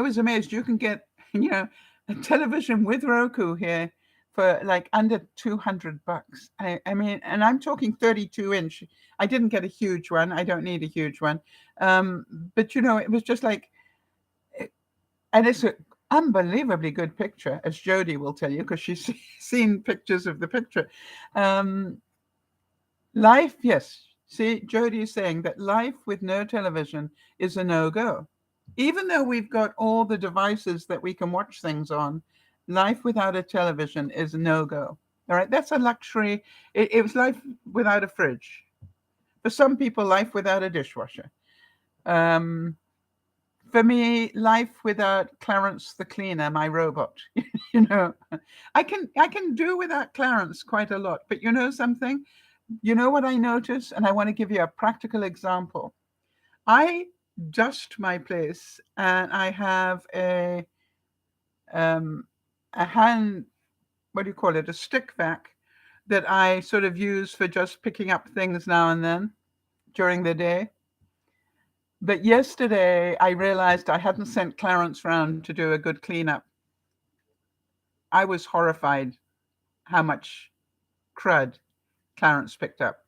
was amazed. You can get, a television with Roku here for like under $200. I mean, and I'm talking 32-inch. I didn't get a huge one. I don't need a huge one. But it was just like, and it's an unbelievably good picture, as Jody will tell you, because she's seen pictures of the picture. Life, yes. See, Jody is saying that life with no television is a no-go. Even though we've got all the devices that we can watch things on, life without a television is a no-go. All right, that's a luxury. It was life without a fridge. For some people, life without a dishwasher. For me, life without Clarence the cleaner, my robot. I can do without Clarence quite a lot. But you know something? You know what I notice? And I want to give you a practical example. I dust my place and I have a hand, what do you call it? A stick vac that I sort of use for just picking up things now and then during the day. But yesterday I realized I hadn't sent Clarence round to do a good cleanup. I was horrified how much crud Clarence picked up.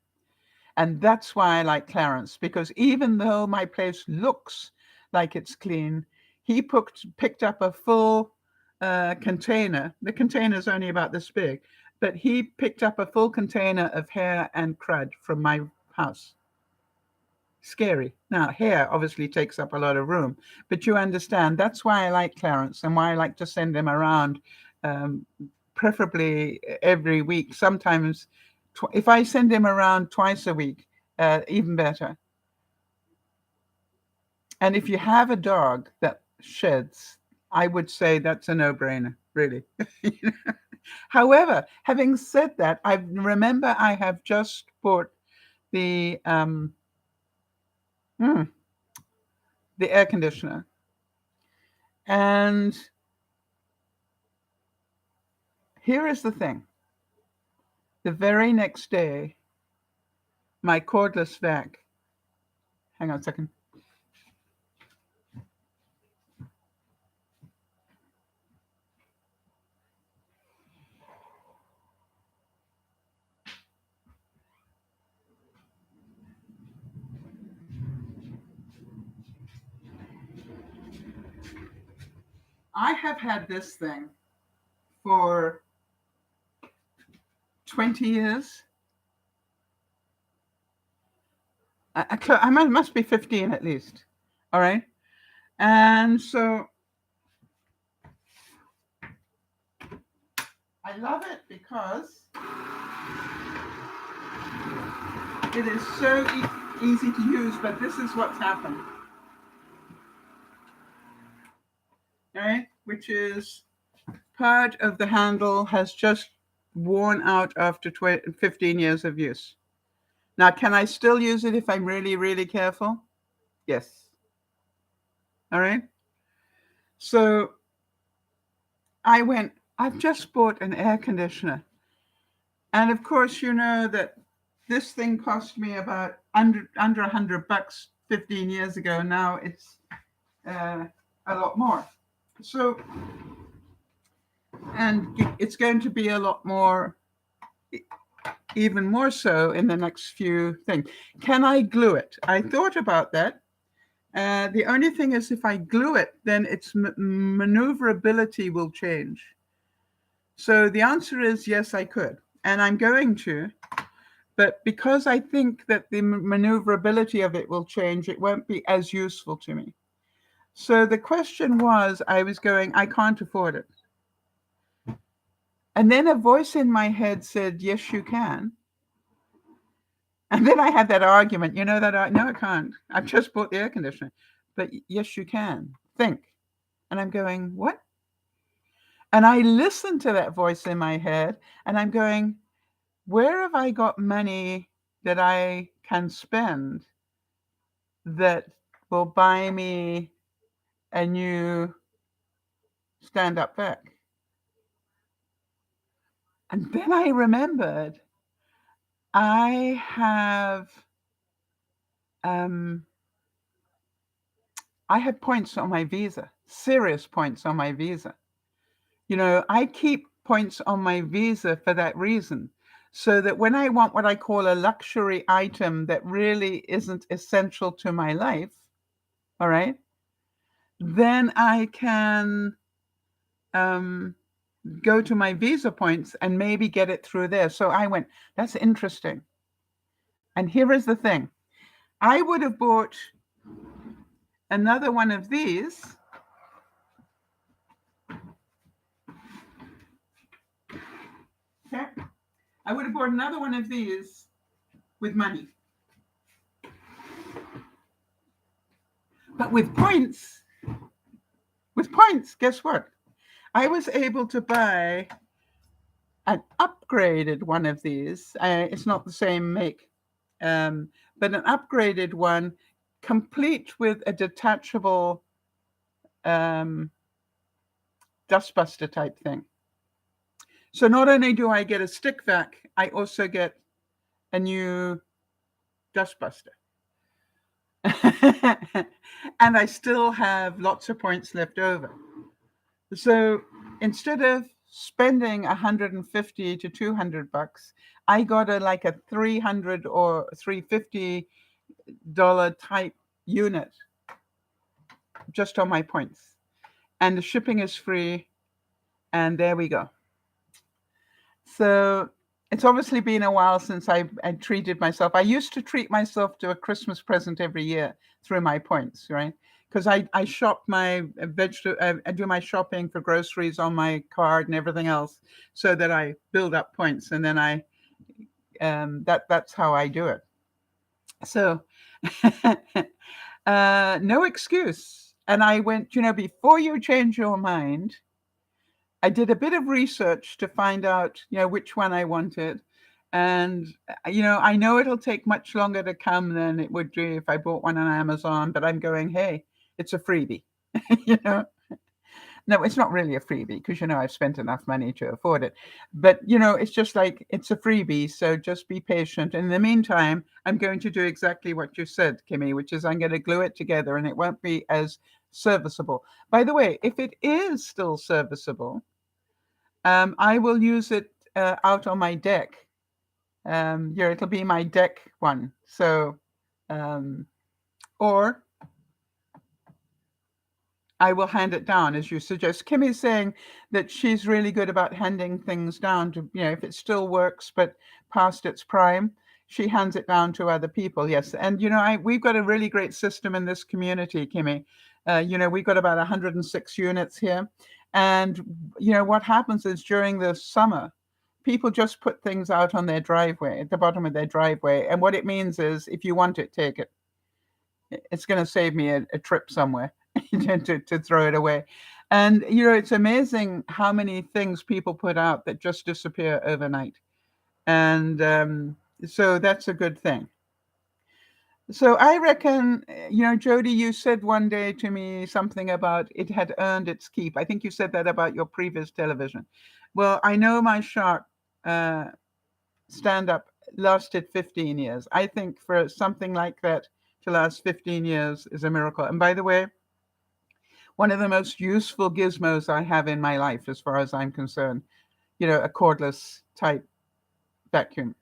And that's why I like Clarence, because even though my place looks like it's clean, he picked up a full container. The container's only about this big, but he picked up a full container of hair and crud from my house. Scary. Now, hair obviously takes up a lot of room, but you understand that's why I like Clarence and why I like to send him around, preferably every week. Sometimes if I send him around twice a week, even better. And if you have a dog that sheds, I would say that's a no-brainer, really. However, having said that, I remember I have just bought the air conditioner, and here is the thing. The very next day, my cordless vac. Hang on a second. I have had this thing for 20 years. I must be 15 at least. All right. And so I love it because it is so easy to use, but this is what's happened. All right. Which is part of the handle has just worn out after 15 years of use. Now, can I still use it if I'm really, really careful? Yes. All right. So I've just bought an air conditioner. And of course, you know that this thing cost me about under $100 15 years ago. Now it's a lot more. So, and it's going to be a lot more, even more so in the next few things. Can I glue it? I thought about that. The only thing is, if I glue it, then its maneuverability will change. So the answer is yes, I could. And I'm going to. But because I think that the maneuverability of it will change, it won't be as useful to me. So the question was, I can't afford it. And then a voice in my head said, yes, you can. And then I had that argument, no, I can't. I've just bought the air conditioner. But yes, you can. Think. And I'm going, what? And I listened to that voice in my head, and I'm going, where have I got money that I can spend that will buy me a new stand-up vac? And then I remembered I have points on my visa, serious points on my visa. I keep points on my visa for that reason, so that when I want what I call a luxury item that really isn't essential to my life, all right, then I can go to my visa points and maybe get it through there. So I went, that's interesting. And here is the thing. I would have bought another one of these. Okay. I would have bought another one of these with money. But with points, guess what? I was able to buy an upgraded one of these. It's not the same make, but an upgraded one, complete with a detachable dustbuster type thing. So not only do I get a stick vac, I also get a new dustbuster. And I still have lots of points left over. So instead of spending $150 to $200, I got a $300 or $350 type unit just on my points. And the shipping is free. And there we go. So it's obviously been a while since I treated myself. I used to treat myself to a Christmas present every year through my points, right? Because I shop my I do my shopping for groceries on my card and everything else, so that I build up points, and then that's how I do it. So no excuse. And I went, before you change your mind, I did a bit of research to find out, which one I wanted. And, I know it'll take much longer to come than it would do if I bought one on Amazon, but I'm going, hey, it's a freebie, you know. No, it's not really a freebie because, I've spent enough money to afford it. But, it's just like it's a freebie. So just be patient. In the meantime, I'm going to do exactly what you said, Kimmy, which is I'm going to glue it together and it won't be as serviceable. By the way, if it is still serviceable, I will use it out on my deck. It'll be my deck one. So, or I will hand it down, as you suggest. Kimmy's saying that she's really good about handing things down to, if it still works, but past its prime, she hands it down to other people. Yes. And, we've got a really great system in this community, Kimmy. We've got about 106 units here. And, what happens is during the summer, people just put things out on their driveway, at the bottom of their driveway. And what it means is if you want it, take it. It's going to save me a trip somewhere. to throw it away. And, it's amazing how many things people put out that just disappear overnight. And so that's a good thing. So I reckon, Jody, you said one day to me something about it had earned its keep. I think you said that about your previous television. Well, I know my shark stand-up lasted 15 years. I think for something like that to last 15 years is a miracle. And by the way, one of the most useful gizmos I have in my life, as far as I'm concerned, a cordless type vacuum.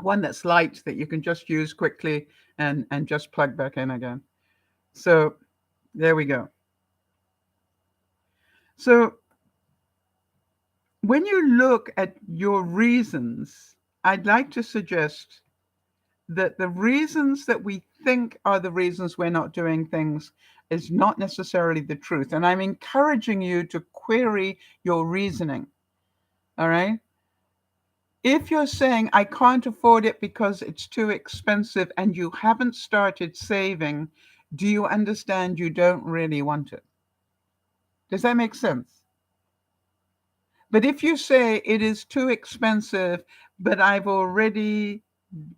One that's light that you can just use quickly and just plug back in again. So there we go. So when you look at your reasons, I'd like to suggest that the reasons that we think are the reasons we're not doing things is not necessarily the truth. And I'm encouraging you to query your reasoning. All right? If you're saying, I can't afford it because it's too expensive and you haven't started saving, do you understand you don't really want it? Does that make sense? But if you say it is too expensive, but I've already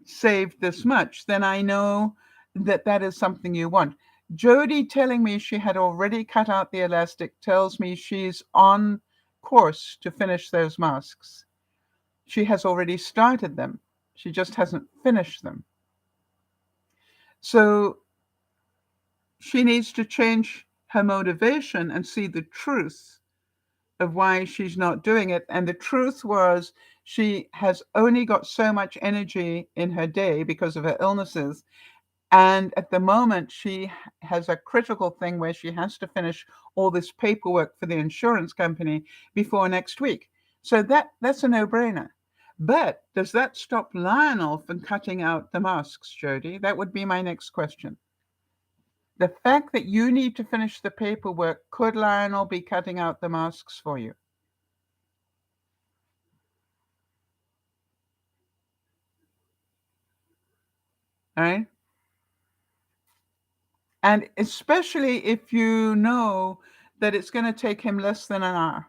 saved this much, then I know that is something you want. Jody telling me she had already cut out the elastic tells me she's on course to finish those masks. She has already started them. She just hasn't finished them. So she needs to change her motivation and see the truth of why she's not doing it. And the truth was she has only got so much energy in her day because of her illnesses. And at the moment, she has a critical thing where she has to finish all this paperwork for the insurance company before next week. So that's a no-brainer. But does that stop Lionel from cutting out the masks, Jody? That would be my next question. The fact that you need to finish the paperwork, could Lionel be cutting out the masks for you? All right? And especially if you know that it's going to take him less than an hour,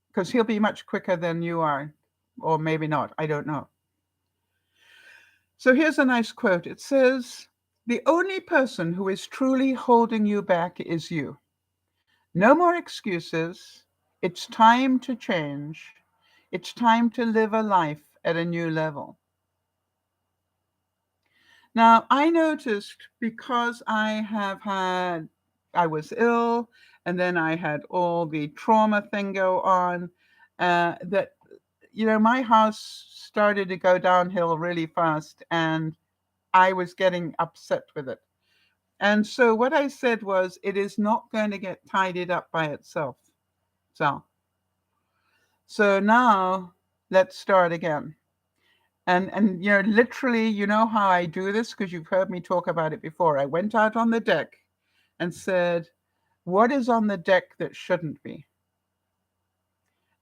because he'll be much quicker than you are, or maybe not. I don't know. So here's a nice quote. It says, "The only person who is truly holding you back is you. No more excuses. It's time to change. It's time to live a life at a new level." Now, I noticed because I was ill, and then I had all the trauma thing go on, that, my house started to go downhill really fast, and I was getting upset with it. And so what I said was, it is not going to get tidied up by itself. So now let's start again. And literally, you know how I do this because you've heard me talk about it before. I went out on the deck and said, what is on the deck that shouldn't be?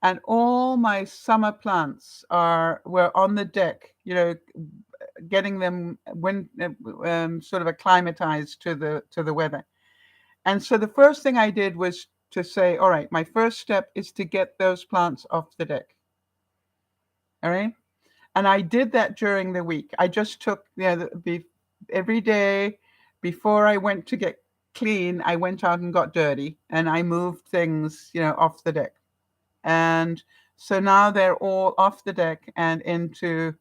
And all my summer plants were on the deck, getting them sort of acclimatized to the weather. And so the first thing I did was to say, all right, my first step is to get those plants off the deck. All right. And I did that during the week. I just took, every day before I went to get clean, I went out and got dirty and I moved things, off the deck. And so now they're all off the deck and into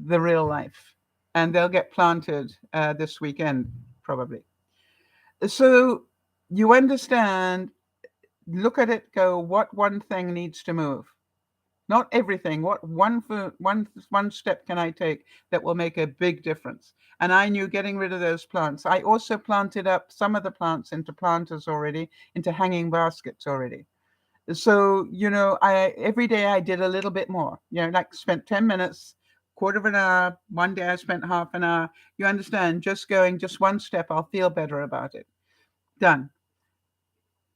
the real life. And they'll get planted this weekend, probably. So you understand, look at it, go, what one thing needs to move? Not everything. What one step can I take that will make a big difference? And I knew getting rid of those plants. I also planted up some of the plants into planters already, into hanging baskets already. So, every day I did a little bit more, like spent 10 minutes, quarter of an hour. One day I spent half an hour. You understand, just going just one step, I'll feel better about it. Done.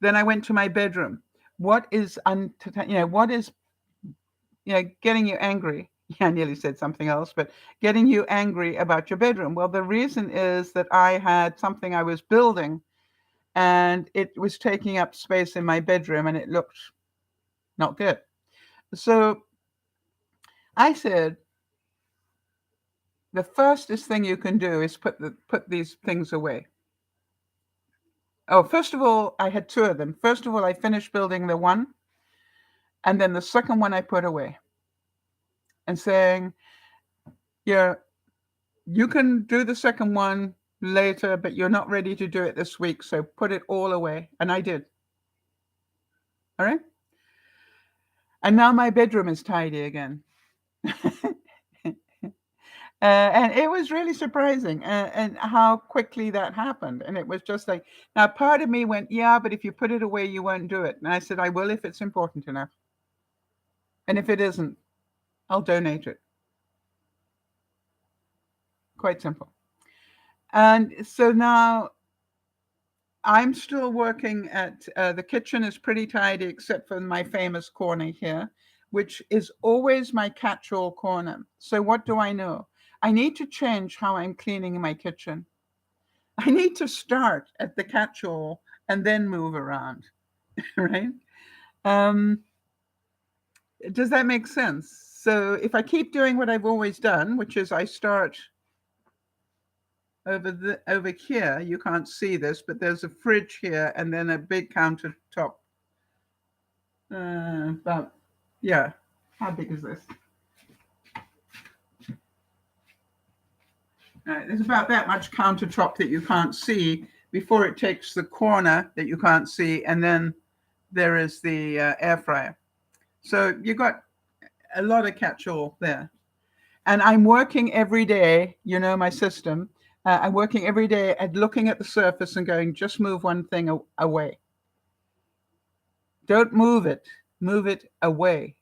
Then I went to my bedroom. What is, getting you angry? Yeah, I nearly said something else, but getting you angry about your bedroom. Well, the reason is that I had something I was building and it was taking up space in my bedroom and it looked not good. So I said, the fastest thing you can do is put these things away. Oh, first of all, I had two of them. First of all, I finished building the one, and then the second one I put away. And saying, you can do the second one later, but you're not ready to do it this week, so put it all away. And I did. All right? And now my bedroom is tidy again. And it was really surprising and how quickly that happened. And it was just like, now part of me went, yeah, but if you put it away, you won't do it. And I said, I will if it's important enough. And if it isn't, I'll donate it. Quite simple. And so now I'm still working at, the kitchen is pretty tidy except for my famous corner here, which is always my catch-all corner. So what do I know? I need to change how I'm cleaning my kitchen. I need to start at the catch-all and then move around, right? Does that make sense? So if I keep doing what I've always done, which is I start over here, you can't see this, but there's a fridge here and then a big countertop. How big is this? There's about that much countertop that you can't see before it takes the corner that you can't see, and then there is the air fryer. So you got a lot of catch-all there. And I'm working every day, my system. I'm working every day at looking at the surface and going, just move one thing away. Don't move it away.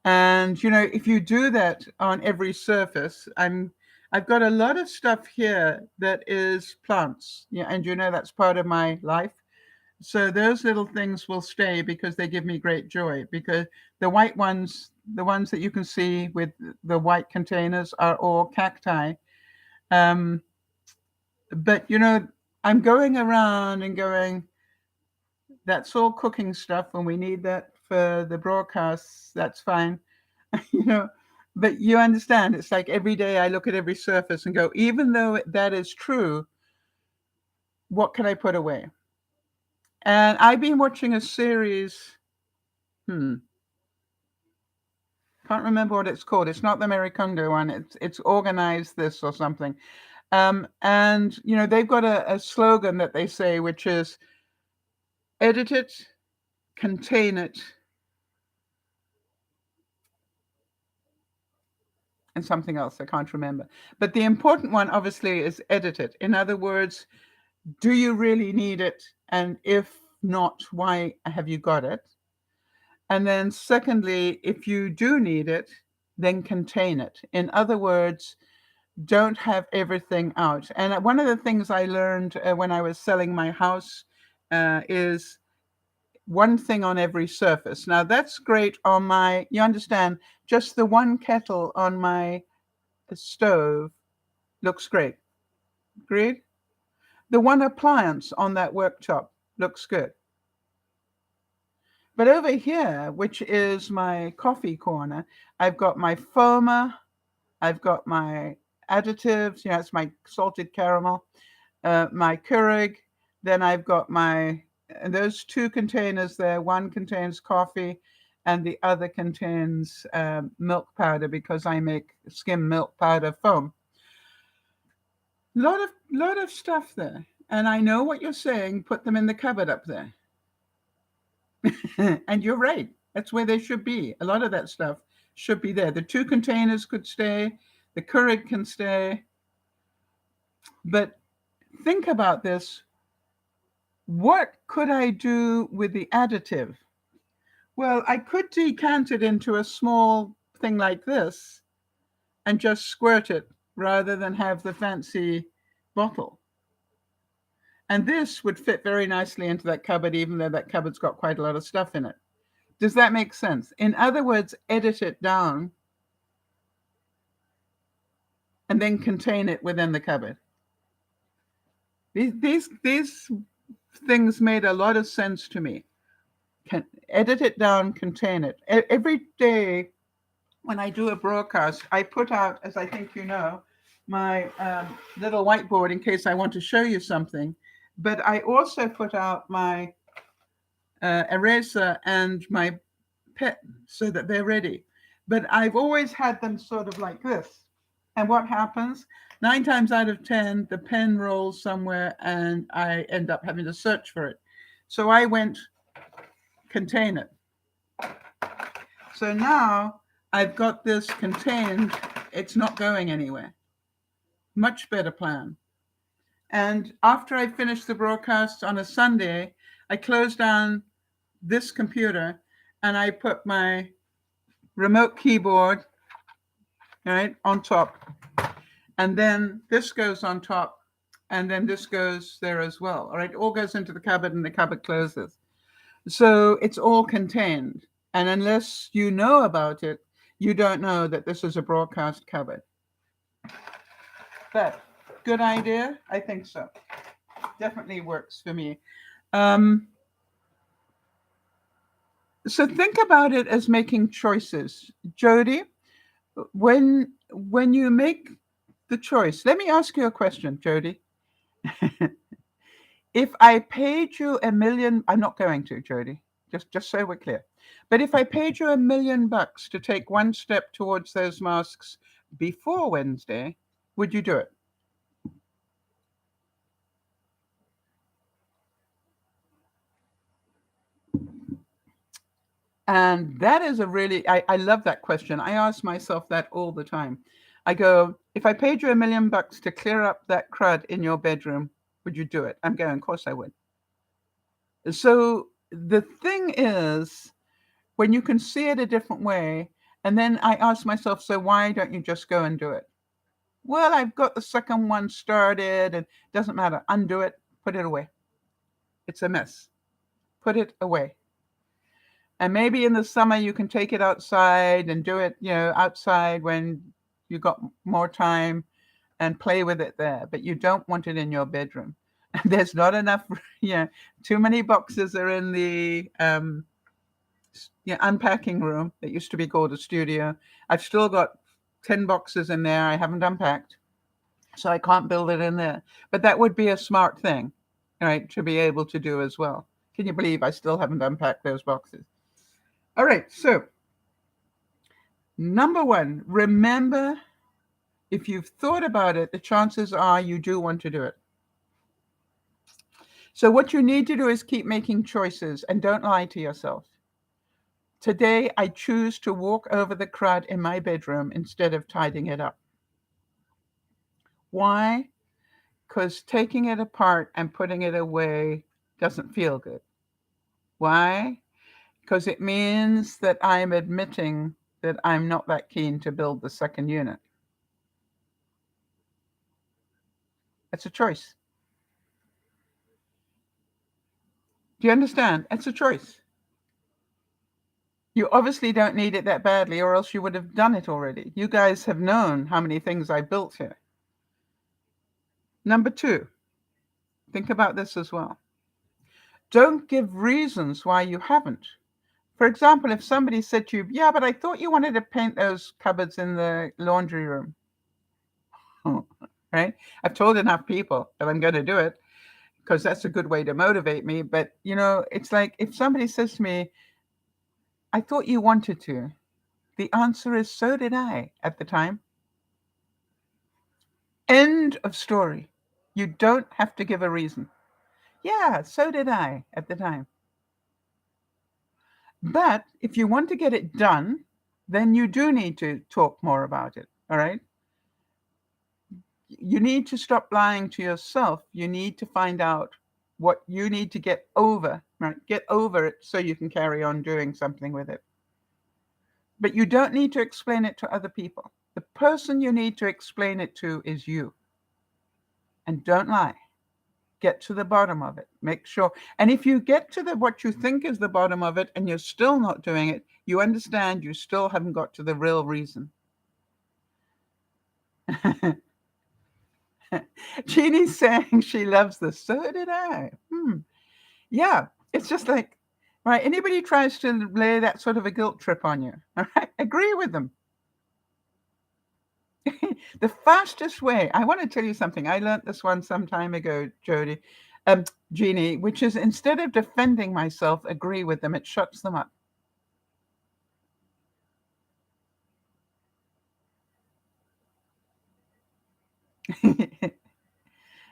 And, if you do that on every surface, I've got a lot of stuff here that is plants. Yeah, and that's part of my life. So those little things will stay because they give me great joy, because the white ones, the ones that you can see with the white containers, are all cacti. But, I'm going around and going, that's all cooking stuff and we need that for the broadcasts. That's fine. But you understand, it's like every day I look at every surface and go, even though that is true, what can I put away? And I've been watching a series, can't remember what it's called. It's not the Maricondo one. It's Organize This or something. And, they've got a slogan that they say, which is edit it, contain it, and something else I can't remember. But the important one, obviously, is edit it. In other words, do you really need it? And if not, why have you got it? And then secondly, if you do need it, then contain it. In other words, don't have everything out. And one of the things I learned when I was selling my house is one thing on every surface. Now that's great on you understand, just the one kettle on my stove looks great. Agreed? The one appliance on that worktop looks good. But over here, which is my coffee corner, I've got my foamer, I've got my additives, it's my salted caramel, my Keurig, then I've got and those two containers there, one contains coffee and the other contains milk powder, because I make skim milk powder foam. Lot of stuff there. And I know what you're saying, put them in the cupboard up there. And you're right. That's where they should be. A lot of that stuff should be there. The two containers could stay. The Keurig can stay. But think about this. What could I do with the additive? Well, I could decant it into a small thing like this and just squirt it rather than have the fancy bottle. And this would fit very nicely into that cupboard, even though that cupboard's got quite a lot of stuff in it. Does that make sense? In other words, edit it down and then contain it within the cupboard. These things made a lot of sense to me. Edit it down, contain it. Every day when I do a broadcast, I put out, as I think you know, my little whiteboard in case I want to show you something. But I also put out my eraser and my pen so that they're ready. But I've always had them sort of like this. And what happens? 9 times out of 10, the pen rolls somewhere and I end up having to search for it. So I went contain it. So now I've got this contained. It's not going anywhere. Much better plan. And after I finish the broadcast on a Sunday, I close down this computer and I put my remote keyboard, right, on top. And then this goes on top, and then this goes there as well. All right, it all goes into the cupboard and the cupboard closes. So it's all contained. And unless you know about it, you don't know that this is a broadcast cupboard. But good idea? I think so. Definitely works for me. So think about it as making choices. Jody, when you make the choice, let me ask you a question, Jody. If I paid you $1 million, I'm not going to, Jody, just so we're clear. But if I paid you $1 million to take one step towards those masks before Wednesday, would you do it? And that is I love that question. I ask myself that all the time. I go, if I paid you $1 million to clear up that crud in your bedroom, would you do it? I'm going, of course I would. So the thing is, when you can see it a different way, and then I ask myself, so why don't you just go and do it? Well, I've got the second one started, and it doesn't matter. Undo it, put it away. It's a mess. Put it away. And maybe in the summer you can take it outside and do it, outside when you got more time and play with it there. But you don't want it in your bedroom. There's not enough, too many boxes are in the unpacking room that used to be called a studio. I've still got 10 boxes in there I haven't unpacked. So I can't build it in there. But that would be a smart thing, right, to be able to do as well. Can you believe I still haven't unpacked those boxes? All right, so number one, remember, if you've thought about it, the chances are you do want to do it. So what you need to do is keep making choices and don't lie to yourself. Today, I choose to walk over the crud in my bedroom instead of tidying it up. Why? Because taking it apart and putting it away doesn't feel good. Why? Because it means that I'm admitting that I'm not that keen to build the second unit. It's a choice. Do you understand? It's a choice. You obviously don't need it that badly, or else you would have done it already. You guys have known how many things I built here. Number two, think about this as well. Don't give reasons why you haven't. For example, if somebody said to you, yeah, but I thought you wanted to paint those cupboards in the laundry room. Right? I've told enough people that I'm going to do it because that's a good way to motivate me. But, it's like if somebody says to me, I thought you wanted to, the answer is, so did I at the time. End of story. You don't have to give a reason. Yeah, so did I at the time. But if you want to get it done, then you do need to talk more about it. All right. You need to stop lying to yourself. You need to find out what you need to get over, right? Get over it so you can carry on doing something with it. But you don't need to explain it to other people. The person you need to explain it to is you. And don't lie. Get to the bottom of it. Make sure. And if you get to what you think is the bottom of it and you're still not doing it, you understand you still haven't got to the real reason. Jeannie's saying she loves this. So did I. Yeah, it's just like, right, anybody tries to lay that sort of a guilt trip on you, all right, agree with them. The fastest way, I want to tell you something. I learned this one some time ago, Jeannie, which is instead of defending myself, agree with them. It shuts them up.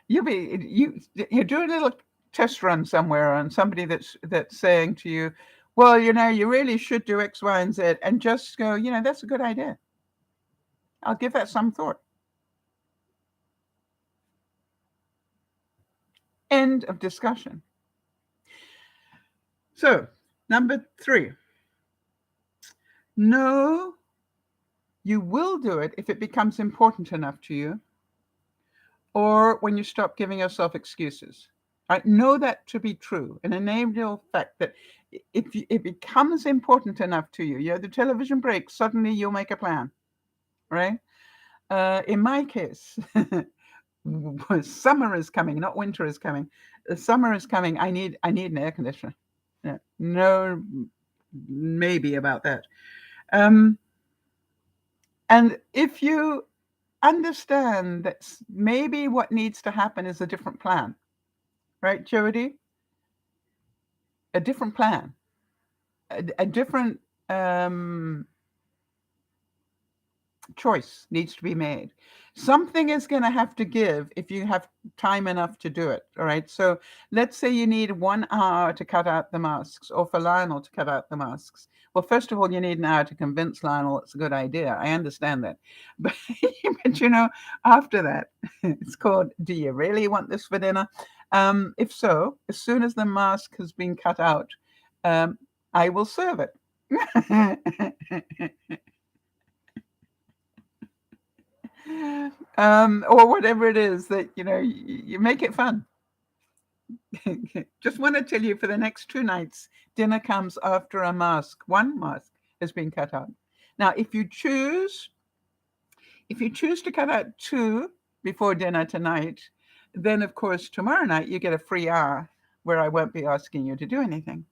You do a little test run somewhere on somebody that's saying to you, well, you really should do X, Y, and Z, and just go, that's a good idea. I'll give that some thought. End of discussion. So, number 3. No, you will do it if it becomes important enough to you, or when you stop giving yourself excuses. I know that to be true, and enable the fact that if it becomes important enough to you, the television breaks, suddenly you'll make a plan, right? In my case, summer is coming, not winter is coming. Summer is coming. I need an air conditioner. No, maybe about that. And if you understand that maybe what needs to happen is a different plan, right, Jody? A different plan, a different choice needs to be made. Something is going to have to give if you have time enough to do it. All right. So let's say you need 1 hour to cut out the masks, or for Lionel to cut out the masks. Well, first of all, you need an hour to convince Lionel it's a good idea. I understand that. But, after that, it's called, do you really want this for dinner? If so, as soon as the mask has been cut out, I will serve it. Or whatever it is that, you make it fun. Just want to tell you, for the next 2 nights, dinner comes after a mask. 1 mask has been cut out. Now, if you choose to cut out 2 before dinner tonight, then of course tomorrow night you get a free hour where I won't be asking you to do anything.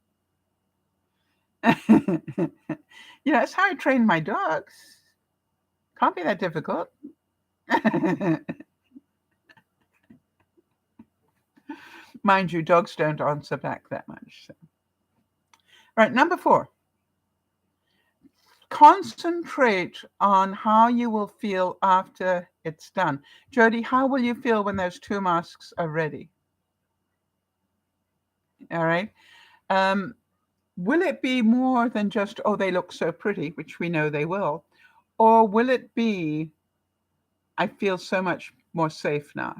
It's how I train my dogs. Can't be that difficult. Mind you, dogs don't answer back that much. So. Right, number 4. Concentrate on how you will feel after it's done. Jody, how will you feel when those 2 masks are ready? All right. Will it be more than just, oh, they look so pretty, which we know they will? Or will it be, I feel so much more safe now?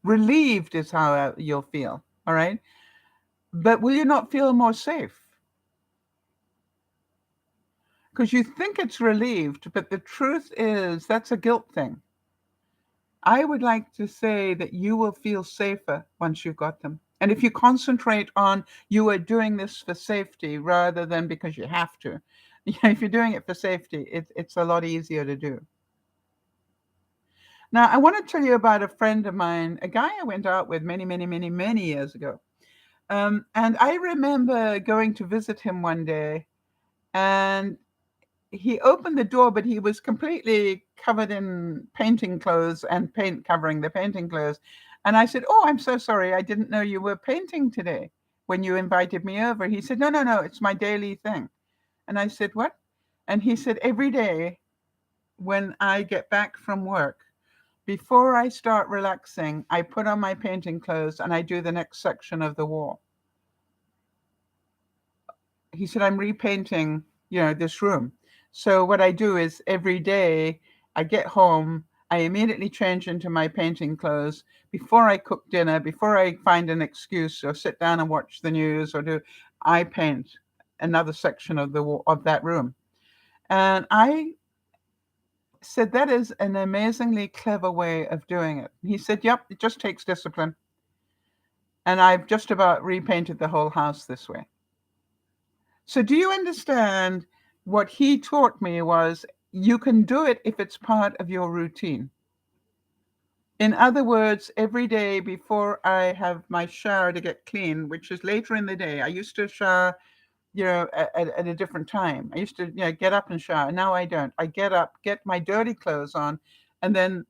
Relieved is how you'll feel. All right. But will you not feel more safe? Because you think it's relieved, but the truth is that's a guilt thing. I would like to say that you will feel safer once you've got them. And if you concentrate on, you are doing this for safety rather than because you have to. If you're doing it for safety, it's a lot easier to do. Now, I want to tell you about a friend of mine, a guy I went out with many, many, many, many years ago. And I remember going to visit him one day, and he opened the door, but he was completely covered in painting clothes and paint covering the painting clothes. And I said, "Oh, I'm so sorry. I didn't know you were painting today when you invited me over." He said, "No, no, no. It's my daily thing." And I said, "What?" And he said, "Every day when I get back from work, before I start relaxing, I put on my painting clothes and I do the next section of the wall." He said, "I'm repainting, this room. So what I do is every day I get home, I immediately change into my painting clothes before I cook dinner, before I find an excuse or sit down and watch the news I paint another section of the wall of that room." And I said, "That is an amazingly clever way of doing it." He said, "Yep, it just takes discipline. And I've just about repainted the whole house this way." So do you understand? What he taught me was you can do it if it's part of your routine. In other words, every day before I have my shower to get clean, which is later in the day, I used to shower, at a different time. I used to, get up and shower. Now I don't. I get up, get my dirty clothes on, and then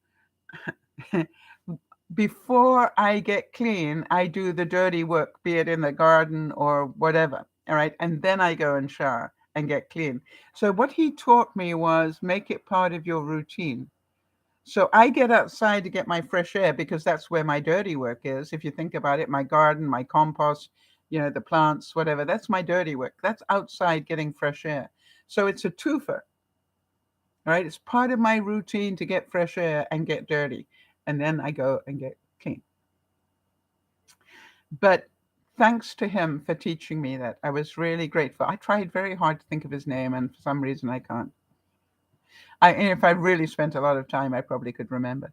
before I get clean, I do the dirty work, be it in the garden or whatever. All right. And then I go and shower and get clean. So what he taught me was make it part of your routine. So I get outside to get my fresh air because that's where my dirty work is. If you think about it, my garden, my compost, the plants, whatever, that's my dirty work. That's outside getting fresh air. So it's a twofer, right? It's part of my routine to get fresh air and get dirty. And then I go and get clean. But thanks to him for teaching me that. I was really grateful. I tried very hard to think of his name, and for some reason I can't. If I really spent a lot of time, I probably could remember.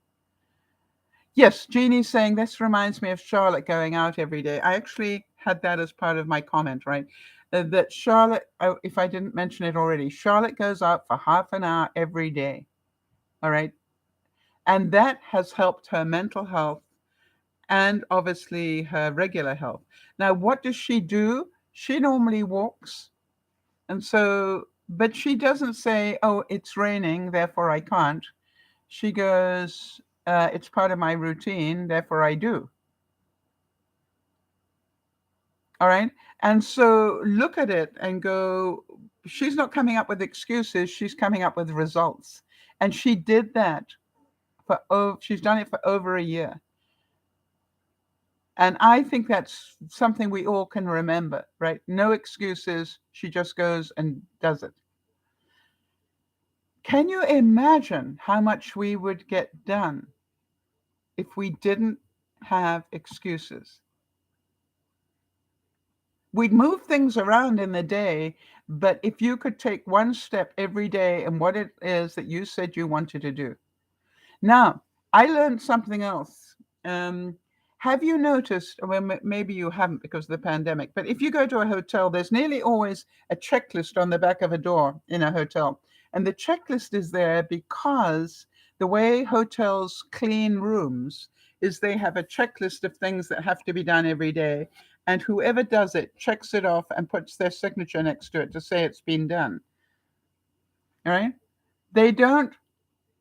Yes, Jeannie's saying this reminds me of Charlotte going out every day. I actually had that as part of my comment, right? That Charlotte, if I didn't mention it already, Charlotte goes out for half an hour every day. All right. And that has helped her mental health and obviously her regular health. Now, what does she do? She normally walks. And so, but she doesn't say, "Oh, it's raining, therefore I can't." She goes, "It's part of my routine, therefore I do." All right. And so look at it and go, she's not coming up with excuses. She's coming up with results. And she did that she's done it for over a year. And I think that's something we all can remember, right? No excuses. She just goes and does it. Can you imagine how much we would get done if we didn't have excuses? We'd move things around in the day, but if you could take one step every day in what it is that you said you wanted to do. Now, I learned something else. Have you noticed, well, maybe you haven't because of the pandemic, but if you go to a hotel, there's nearly always a checklist on the back of a door in a hotel. And the checklist is there because the way hotels clean rooms is they have a checklist of things that have to be done every day. And whoever does it checks it off and puts their signature next to it to say it's been done. All right? They don't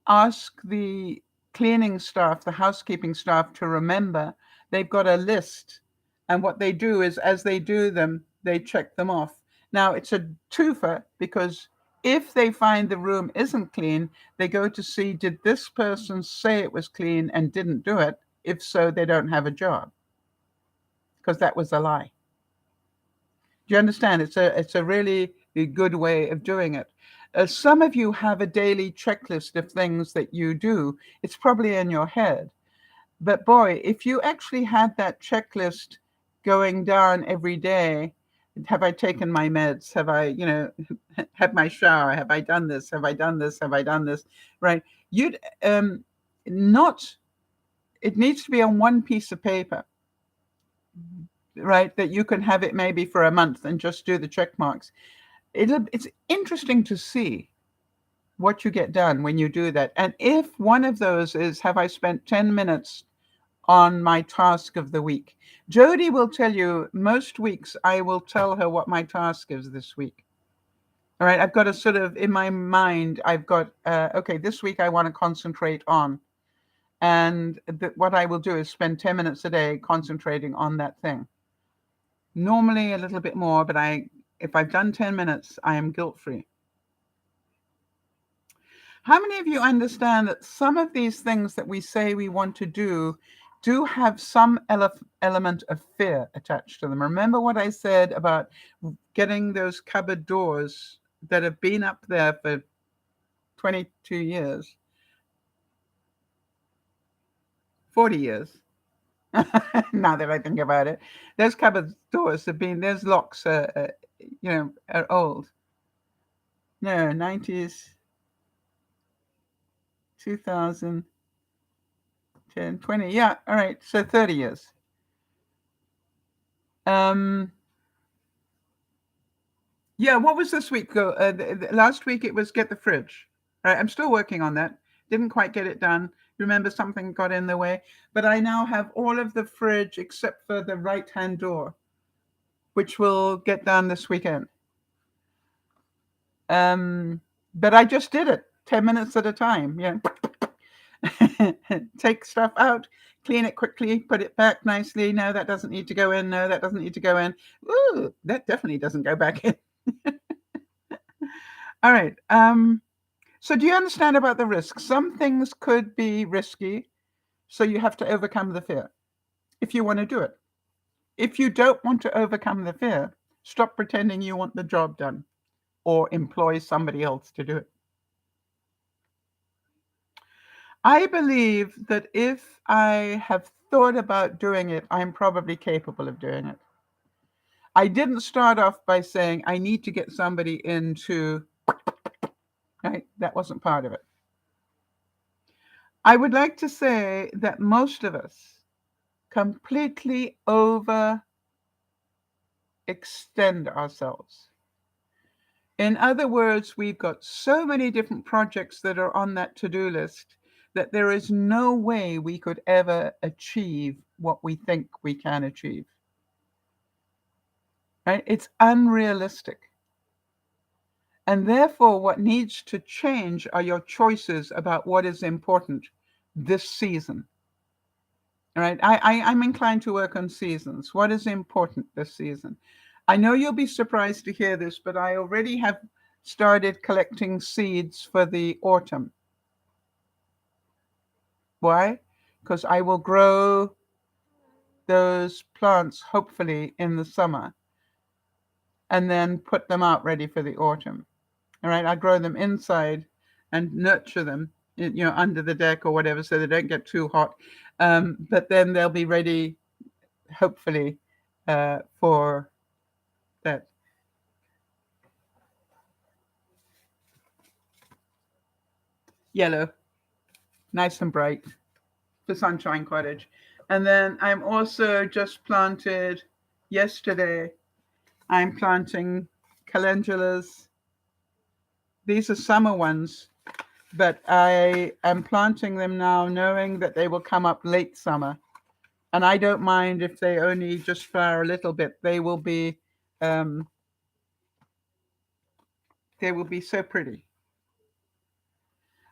ask the cleaning staff, the housekeeping staff to remember. They've got a list. And what they do is, as they do them, they check them off. Now, it's a twofer because if they find the room isn't clean, they go to see, did this person say it was clean and didn't do it? If so, they don't have a job because that was a lie. Do you understand? It's a really good way of doing it. Some of you have a daily checklist of things that you do. It's probably in your head. But boy, if you actually had that checklist going down every day, have I taken my meds? Have I, had my shower? Have I done this? Have I done this? Have I done this? Right? You'd not, it needs to be on one piece of paper, right? That you can have it maybe for a month and just do the check marks. It's interesting to see what you get done when you do that. And if one of those is, have I spent 10 minutes on my task of the week? Jody will tell you most weeks I will tell her what my task is this week. All right, I've got a sort of, in my mind, I've got, okay, this week I want to concentrate on. And what I will do is spend 10 minutes a day concentrating on that thing. Normally a little bit more, but if I've done 10 minutes, I am guilt-free. How many of you understand that some of these things that we say we want to do have some element of fear attached to them? Remember what I said about getting those cupboard doors that have been up there for 22 years, 40 years. Now that I think about it, those cupboard doors have been, those locks are old. No, 90s, 2000, 10, 20. Yeah, all right. So 30 years. Yeah, what was this week? Last week it was get the fridge. Right, I'm still working on that. Didn't quite get it done. Remember, something got in the way. But I now have all of the fridge except for the right-hand door, which will get done this weekend. But I just did it 10 minutes at a time. Yeah. Take stuff out, clean it quickly, put it back nicely. No, that doesn't need to go in. No, that doesn't need to go in. Ooh, that definitely doesn't go back in. All right. So do you understand about the risk? Some things could be risky, so you have to overcome the fear if you want to do it. If you don't want to overcome the fear, stop pretending you want the job done or employ somebody else to do it. I believe that if I have thought about doing it, I'm probably capable of doing it. I didn't start off by saying I need to get somebody into, right? That wasn't part of it. I would like to say that most of us completely overextend ourselves. In other words, we've got so many different projects that are on that to-do list that there is no way we could ever achieve what we think we can achieve. Right? It's unrealistic. And therefore, what needs to change are your choices about what is important this season. All right? I'm inclined to work on seasons. What is important this season? I know you'll be surprised to hear this, but I already have started collecting seeds for the autumn. Why? Because I will grow those plants hopefully in the summer and then put them out ready for the autumn. All right, I grow them inside and nurture them, under the deck or whatever, so they don't get too hot. But then they'll be ready, hopefully, for that. Yellow, nice and bright, for Sunshine Cottage. And then I'm also just planted yesterday. I'm planting calendulas. These are summer ones, but I am planting them now knowing that they will come up late summer. And I don't mind if they only just flower a little bit. They will be so pretty.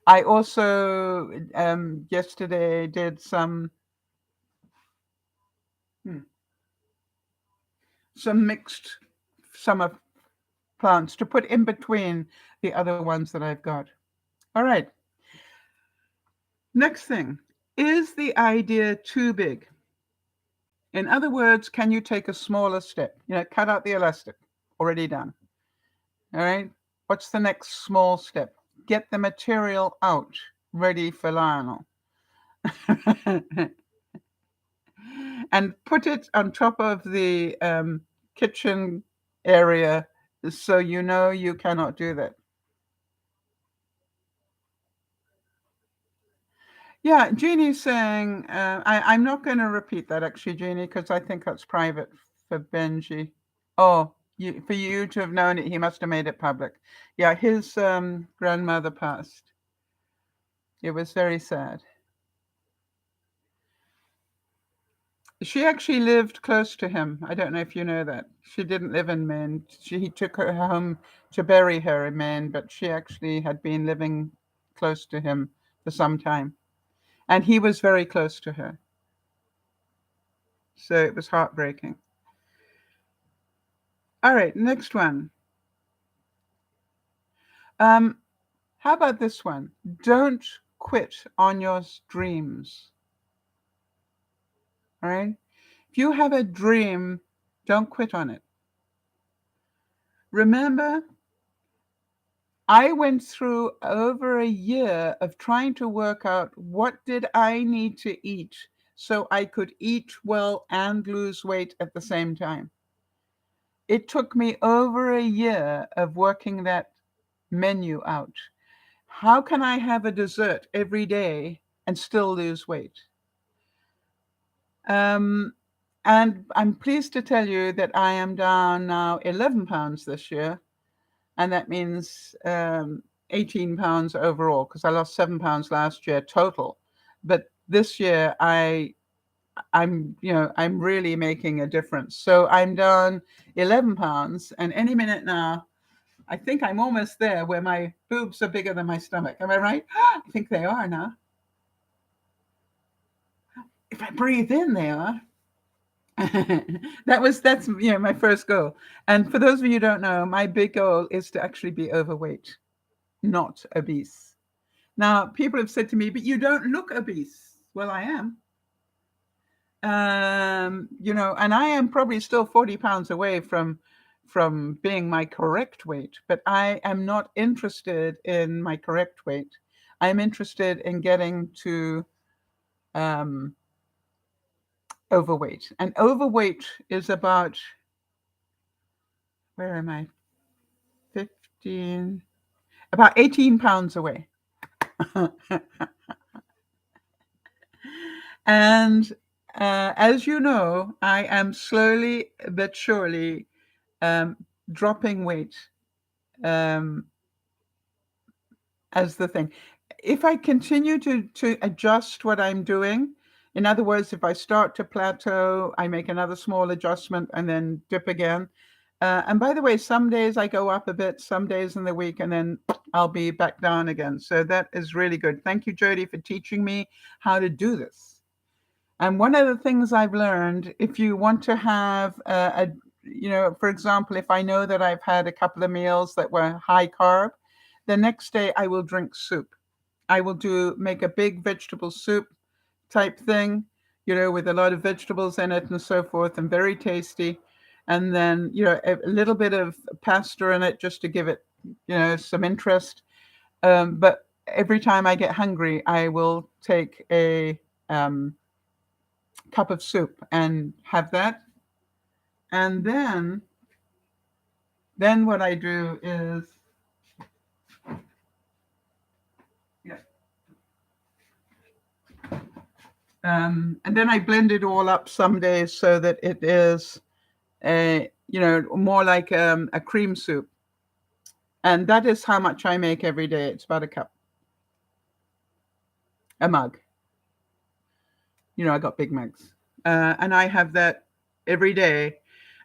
I also yesterday did some mixed summer plants to put in between the other ones that I've got. All right. Next thing, is the idea too big? In other words, can you take a smaller step? Cut out the elastic. Already done. All right. What's the next small step? Get the material out, ready for Lionel. And put it on top of the kitchen area so you cannot do that. Yeah, Jeannie's saying, I'm not going to repeat that actually, Jeannie, because I think that's private for Benji. Oh, For you to have known it, he must have made it public. Yeah, his grandmother passed. It was very sad. She actually lived close to him. I don't know if you know that. She didn't live in Maine. He took her home to bury her in Maine, but she actually had been living close to him for some time. And he was very close to her. So it was heartbreaking. All right, next one. How about this one? Don't quit on your dreams. All right? If you have a dream, don't quit on it. Remember, I went through over a year of trying to work out what did I need to eat so I could eat well and lose weight at the same time. It took me over a year of working that menu out. How can I have a dessert every day and still lose weight? And I'm pleased to tell you that I am down now 11 pounds this year. And that means 18 pounds overall, because I lost 7 pounds last year total. But this year I'm really making a difference. So I'm down 11 pounds, and any minute now, I think I'm almost there where my boobs are bigger than my stomach. Am I right? I think they are now. If I breathe in, they are. That's my first goal. And for those of you who don't know, my big goal is to actually be overweight, not obese. Now, people have said to me, but you don't look obese. Well, I am. And I am probably still 40 pounds away from being my correct weight, but I am not interested in my correct weight. I'm interested in getting to overweight. And overweight is about, where am I? 15, about 18 pounds away. And as you know, I am slowly but surely dropping weight as the thing. If I continue to adjust what I'm doing, in other words, if I start to plateau, I make another small adjustment and then dip again. And by the way, some days I go up a bit, some days in the week, and then I'll be back down again. So that is really good. Thank you, Jody, for teaching me how to do this. And one of the things I've learned, if you want to have for example, if I know that I've had a couple of meals that were high carb, the next day I will drink soup. I will make a big vegetable soup type thing, with a lot of vegetables in it and so forth, and very tasty. And then, a little bit of pasta in it just to give it, some interest. But every time I get hungry, I will take a cup of soup and have that. And then what I do is, and then I blend it all up some days so that it is more like a cream soup. And that is how much I make every day. It's about a cup, a mug. I got big mugs. And I have that every day.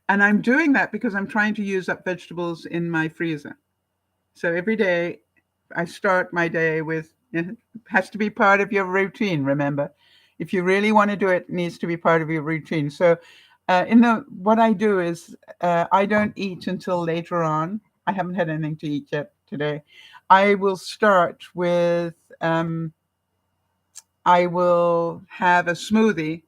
And I'm doing that because I'm trying to use up vegetables in my freezer. So every day I start my day with, it has to be part of your routine, remember. If you really want to do it, it needs to be part of your routine. So what I do is I don't eat until later on. I haven't had anything to eat yet today. I will start with, I will have a smoothie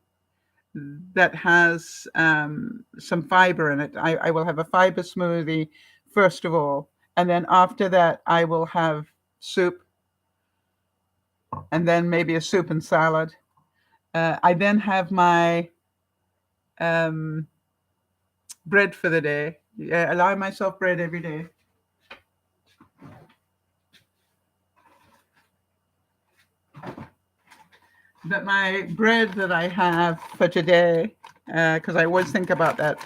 that has some fiber in it. I will have a fiber smoothie first of all. And then after that, I will have soup, and then maybe a soup and salad. I then have my bread for the day. Allow myself bread every day. But my bread that I have for today, because I always think about that,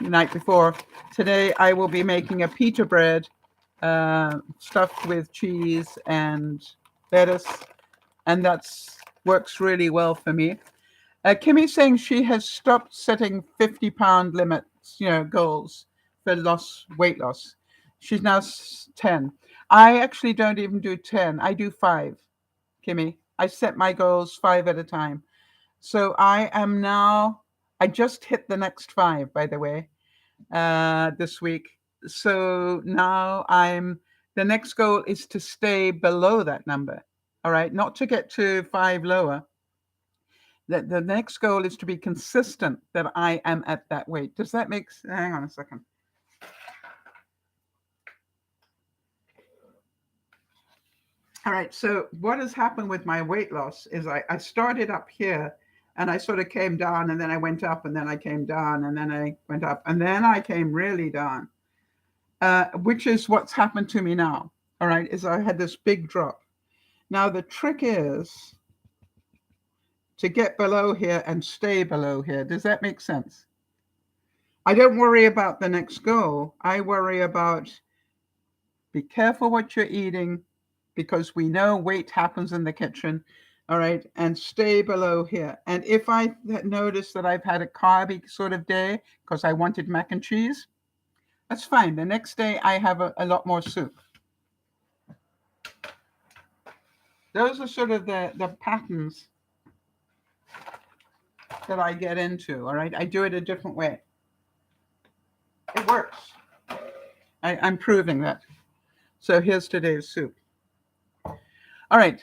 the night before. Today I will be making a pita bread stuffed with cheese and lettuce, and that's works really well for me. Kimmy's saying she has stopped setting 50-pound limits, goals for weight loss. She's now 10. I actually don't even do 10. I do 5, Kimmy. I set my goals 5 at a time. So I just hit the next 5, by the way, this week. So now the next goal is to stay below that number. All right. Not to get to 5 lower. The next goal is to be consistent that I am at that weight. Does that make sense? Hang on a second. All right. So what has happened with my weight loss is I started up here and I sort of came down and then I went up and then I came down and then I went up and then I came really down, which is what's happened to me now. All right. Is I had this big drop. Now the trick is to get below here and stay below here. Does that make sense? I don't worry about the next goal. I worry about be careful what you're eating because we know weight happens in the kitchen. All right. And stay below here. And if I notice that I've had a carby sort of day because I wanted mac and cheese, that's fine. The next day I have a lot more soup. Those are sort of the patterns that I get into. All right. I do it a different way. It works. I'm proving that. So here's today's soup. All right.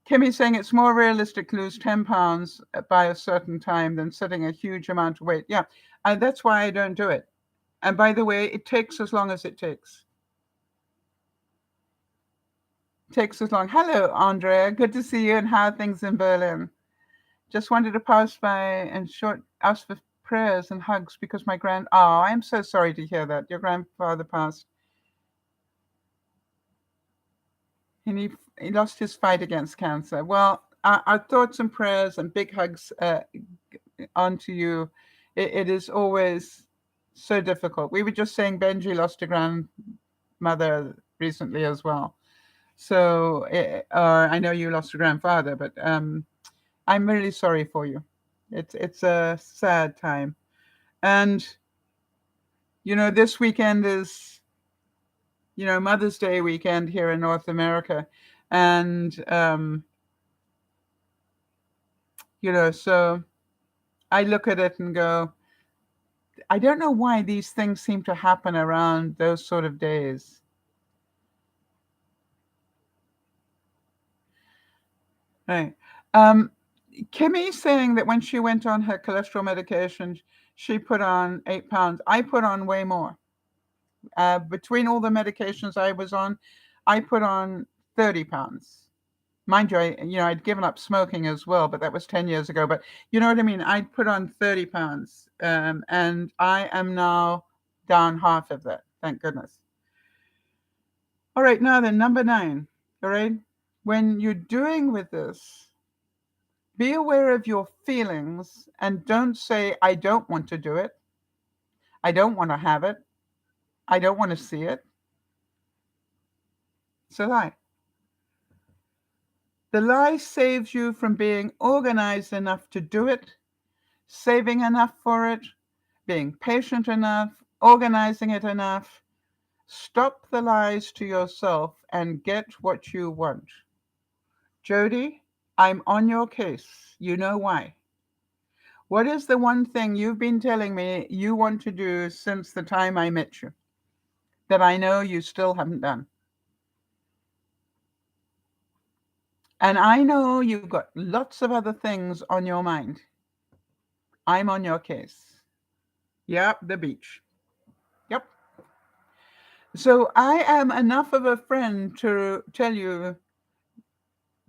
Kimmy's saying it's more realistic to lose 10 pounds by a certain time than setting a huge amount of weight. Yeah, and that's why I don't do it. And by the way, it takes as long as it takes. It takes as long. Hello, Andrea. Good to see you and how are things in Berlin? Just wanted to pass by and ask for prayers and hugs because I'm so sorry to hear that. Your grandfather passed. And he lost his fight against cancer. Well, our thoughts and prayers and big hugs onto you. It is always so difficult. We were just saying Benji lost a grandmother recently as well. So I know you lost a grandfather, but I'm really sorry for you. It's a sad time. And, this weekend is, Mother's Day weekend here in North America. And, so I look at it and go, I don't know why these things seem to happen around those sort of days. Right. Kimmy's saying that when she went on her cholesterol medication, she put on 8 pounds. I put on way more. Between all the medications I was on, I put on 30 pounds. Mind you, I'd given up smoking as well, but that was 10 years ago. But you know what I mean? I'd put on 30 pounds, and I am now down half of that. Thank goodness. All right, now then, number 9. All right. When you're doing with this, be aware of your feelings and don't say, I don't want to do it. I don't want to have it. I don't want to see it. It's a lie. The lie saves you from being organized enough to do it, saving enough for it, being patient enough, organizing it enough. Stop the lies to yourself and get what you want. Jody, I'm on your case. You know why. What is the one thing you've been telling me you want to do since the time I met you that I know you still haven't done? And I know you've got lots of other things on your mind. I'm on your case. Yep, the beach. Yep. So I am enough of a friend to tell you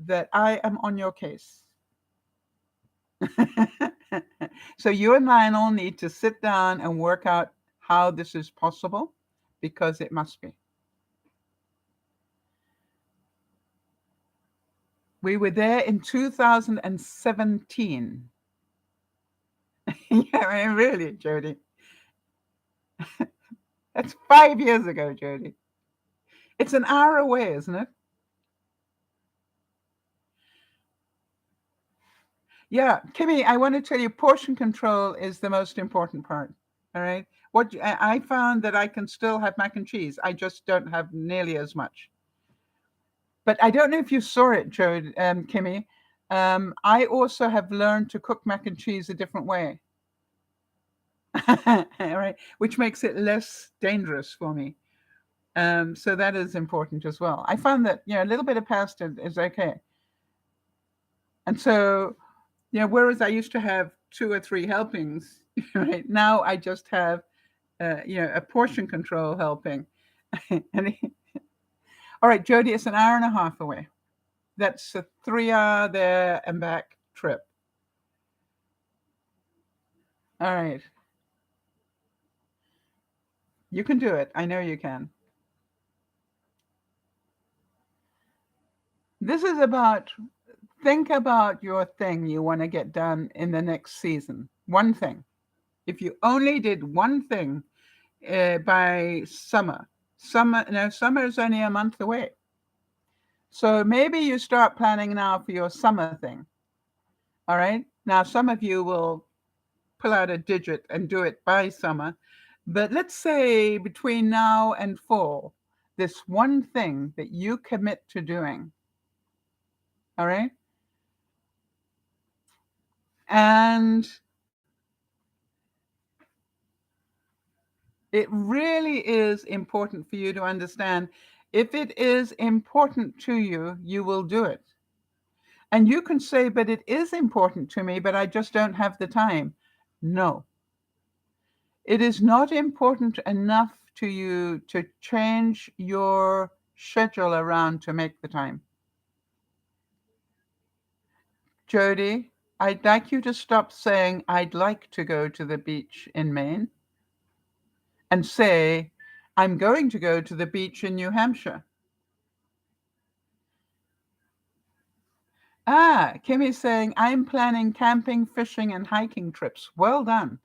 that I am on your case. So you and Lionel need to sit down and work out how this is possible because it must be. We were there in 2017. Yeah, I mean, really, Jody. That's 5 years ago, Jody. It's an hour away, isn't it? Yeah, Kimmy, I want to tell you, portion control is the most important part. All right. I found that I can still have mac and cheese. I just don't have nearly as much. But I don't know if you saw it, Joe, Kimmy. I also have learned to cook mac and cheese a different way. All right, which makes it less dangerous for me. So that is important as well. I found that a little bit of pasta is okay, and so whereas I used to have 2 or 3 helpings, right now I just have a portion control helping. And all right, Jody, it's an hour and a half away. That's a 3 hour there and back trip. All right, you can do it. I know you can. This is about think about your thing you want to get done in the next season. One thing. If you only did one thing by summer is only a month away. So maybe you start planning now for your summer thing. All right. Now, some of you will pull out a digit and do it by summer. But let's say between now and fall, this one thing that you commit to doing. All right. And it really is important for you to understand if it is important to you, you will do it. And you can say, but it is important to me, but I just don't have the time. No, it is not important enough to you to change your schedule around to make the time. Jody, I'd like you to stop saying, I'd like to go to the beach in Maine, and say, I'm going to go to the beach in New Hampshire. Kimmy's saying, I'm planning camping, fishing, and hiking trips. Well done.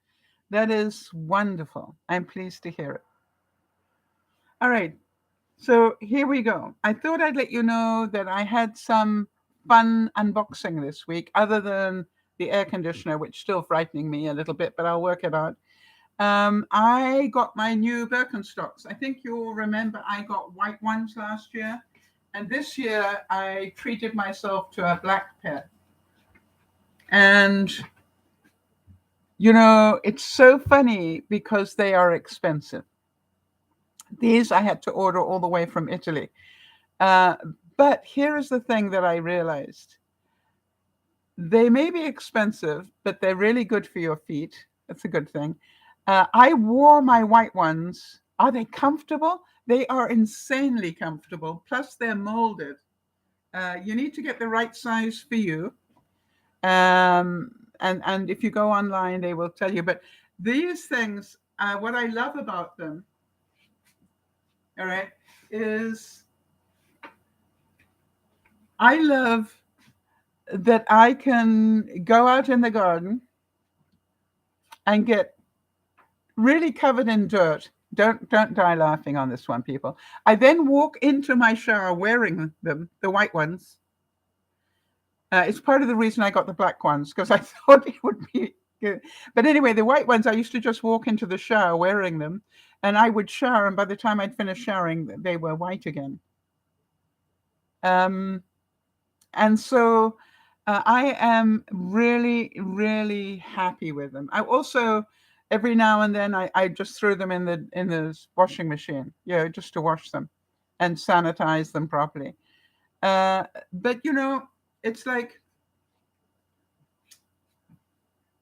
That is wonderful. I'm pleased to hear it. All right. So here we go. I thought I'd let you know that I had some fun unboxing this week, other than the air conditioner, which is still frightening me a little bit, but I'll work it out. I got my new Birkenstocks. I think you'll remember I got white ones last year. And this year I treated myself to a black pair. And, it's so funny because they are expensive. These I had to order all the way from Italy. But here is the thing that I realized. They may be expensive, but they're really good for your feet. That's a good thing. I wore my white ones. Are they comfortable? They are insanely comfortable. Plus, they're molded. You need to get the right size for you. And if you go online, they will tell you. But these things, what I love about them, all right, is I love that I can go out in the garden and get really covered in dirt. Don't die laughing on this one, people. I then walk into my shower wearing them, the white ones. It's part of the reason I got the black ones, because I thought it would be good. But anyway, the white ones, I used to just walk into the shower wearing them, and I would shower, and by the time I'd finished showering, they were white again. And so I am really, really happy with them. I also, every now and then, I just throw them in the washing machine, just to wash them and sanitize them properly. But it's like,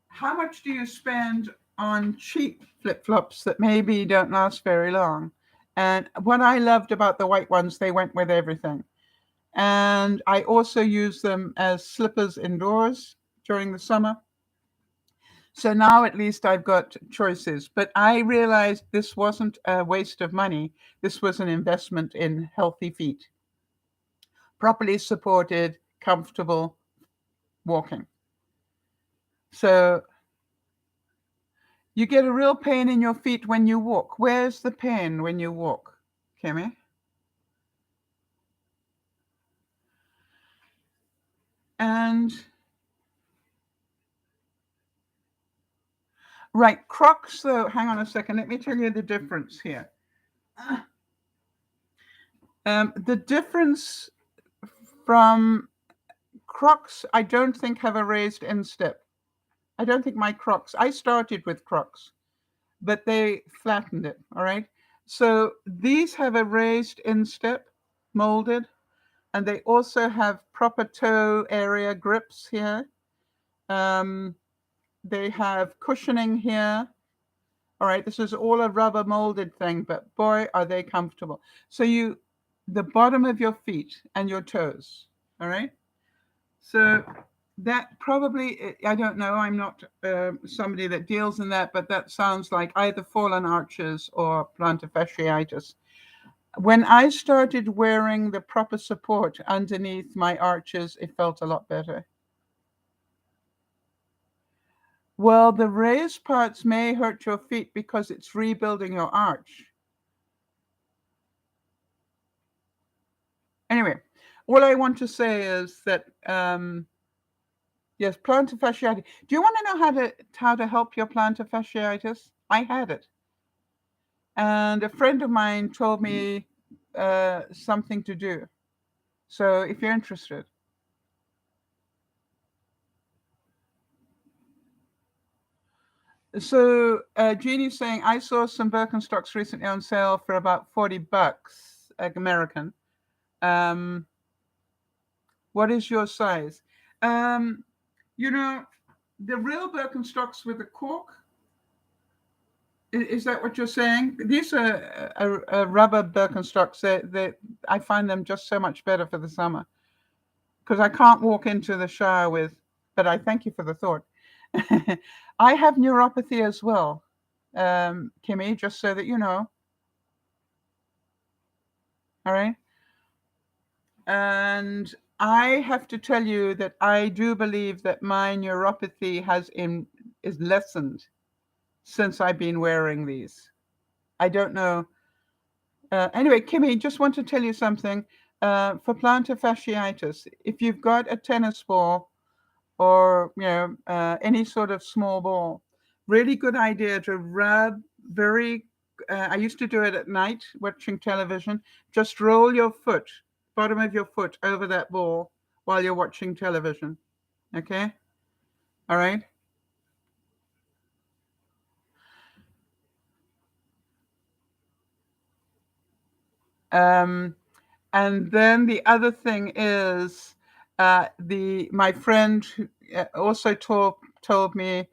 how much do you spend on cheap flip-flops that maybe don't last very long? And what I loved about the white ones, they went with everything. And I also use them as slippers indoors during the summer. So now at least I've got choices. But I realized this wasn't a waste of money. This was an investment in healthy feet, properly supported, comfortable walking. So You get a real pain in your feet when you walk. Where's the pain when you walk, Kimmy? And right, Crocs, though, hang on a second. Let me tell you the difference here. The difference from Crocs, I don't think have a raised instep. I don't think my Crocs, I started with Crocs, but they flattened it, all right? So these have a raised instep, molded, and they also have proper toe area grips here. They have cushioning here. All right, this is all a rubber molded thing, but boy, are they comfortable. So the bottom of your feet and your toes, all right? So that probably, I don't know, I'm not somebody that deals in that, but that sounds like either fallen arches or plantar fasciitis. When I started wearing the proper support underneath my arches, it felt a lot better. Well, the raised parts may hurt your feet because it's rebuilding your arch. Anyway, all I want to say is that yes, plantar fasciitis. Do you want to know how to help your plantar fasciitis? I had it, and a friend of mine told me something to do. So if you're interested. So Jeannie's saying, I saw some Birkenstocks recently on sale for about $40, American. What is your size? You know, the real Birkenstocks with the cork, is that what you're saying? These are rubber Birkenstocks. I find them just so much better for the summer because I can't walk into the shower with, but I thank you for the thought. I have neuropathy as well, Kimmy, just so that you know. All right. And I have to tell you that I do believe that my neuropathy is lessened since I've been wearing these. I don't know. Anyway, Kimmy, just want to tell you something. For plantar fasciitis, if you've got a tennis ball or any sort of small ball, really good idea to rub very. I used to do it at night watching television. Just roll your foot, bottom of your foot, over that ball while you're watching television. Okay, all right. And then the other thing is, my friend also told me,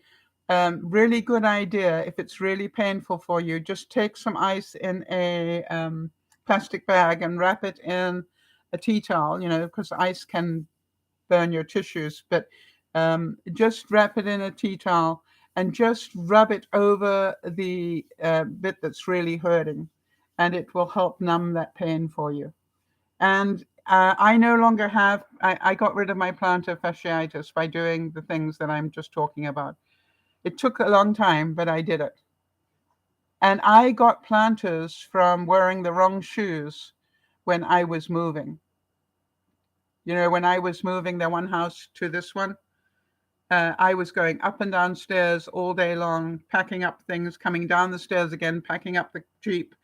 really good idea. If it's really painful for you, just take some ice in a plastic bag and wrap it in a tea towel. Because ice can burn your tissues, but just wrap it in a tea towel and just rub it over the bit that's really hurting, and it will help numb that pain for you. And I no longer I got rid of my plantar fasciitis by doing the things that I'm just talking about. It took a long time, but I did it. And I got plantars from wearing the wrong shoes when I was moving. When I was moving the one house to this one, I was going up and down stairs all day long, packing up things, coming down the stairs again, packing up the Jeep,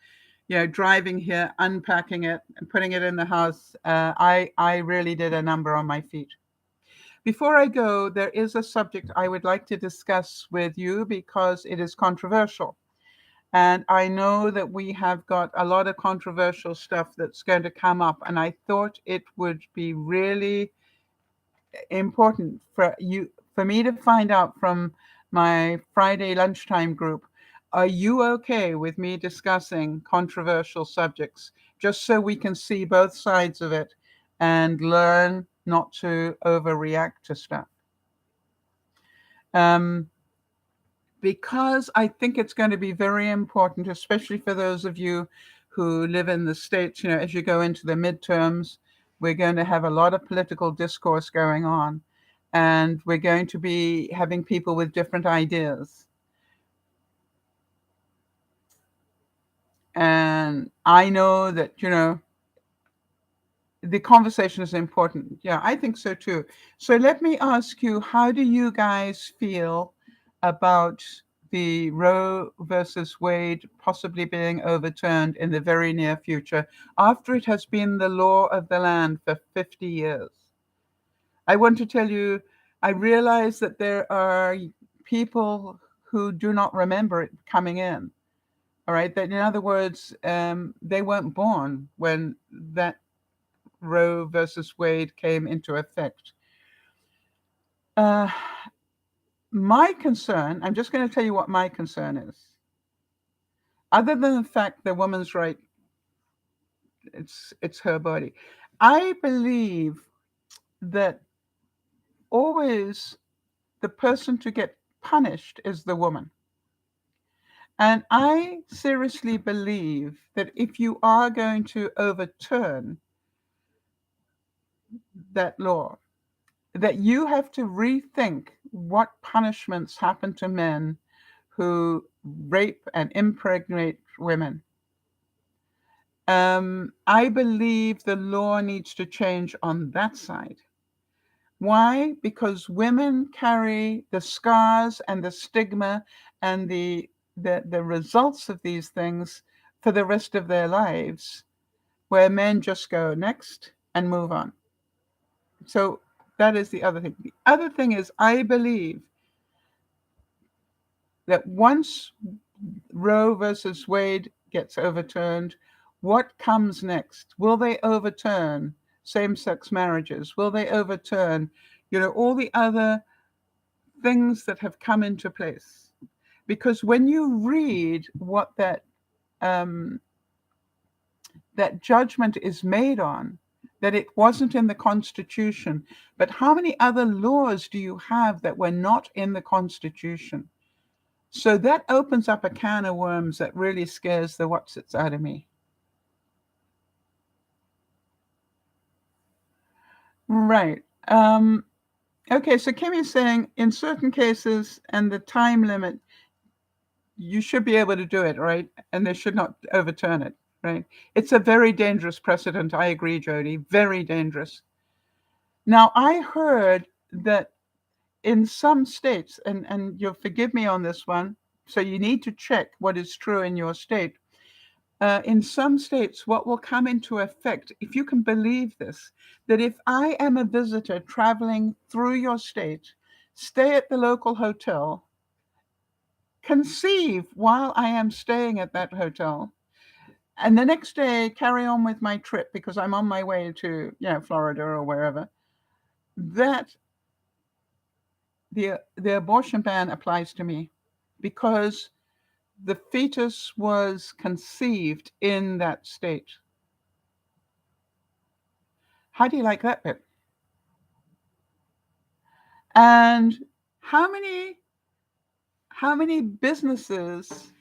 driving here, unpacking it, and putting it in the house. I really did a number on my feet. Before I go, there is a subject I would like to discuss with you because it is controversial. And I know that we have got a lot of controversial stuff that's going to come up. And I thought it would be really important for me to find out from my Friday lunchtime group. Are you okay with me discussing controversial subjects, just so we can see both sides of it and learn not to overreact to stuff? Because I think it's going to be very important, especially for those of you who live in the States. As you go into the midterms, we're going to have a lot of political discourse going on, and we're going to be having people with different ideas. And I know that, the conversation is important. Yeah, I think so too. So let me ask you, how do you guys feel about the Roe versus Wade possibly being overturned in the very near future after it has been the law of the land for 50 years? I want to tell you, I realize that there are people who do not remember it coming in. All right. That, in other words, they weren't born when that Roe versus Wade came into effect. Uh, my concern, I'm just going to tell you what my concern is. Other than the fact that woman's right, it's her body. I believe that always the person to get punished is the woman. And I seriously believe that if you are going to overturn that law, that you have to rethink what punishments happen to men who rape and impregnate women. I believe the law needs to change on that side. Why? Because women carry the scars and the stigma and the results of these things for the rest of their lives, where men just go next and move on. So that is the other thing. The other thing is, I believe that once Roe versus Wade gets overturned, what comes next? Will they overturn same-sex marriages? Will they overturn, all the other things that have come into place? Because when you read what that judgment is made on, that it wasn't in the Constitution, but how many other laws do you have that were not in the Constitution? So that opens up a can of worms that really scares the what's-its out of me. Right. Okay, so Kimmy's saying in certain cases and the time limit, you should be able to do it, right? And they should not overturn it, right? It's a very dangerous precedent. I agree, Jody. Very dangerous. Now, I heard that in some states, and you'll forgive me on this one, so you need to check what is true in your state. In some states, what will come into effect, if you can believe this, that if I am a visitor traveling through your state, stay at the local hotel, conceive while I am staying at that hotel, and the next day carry on with my trip because I'm on my way to, Florida or wherever, that the abortion ban applies to me because the fetus was conceived in that state. How do you like that bit? And how many businesses,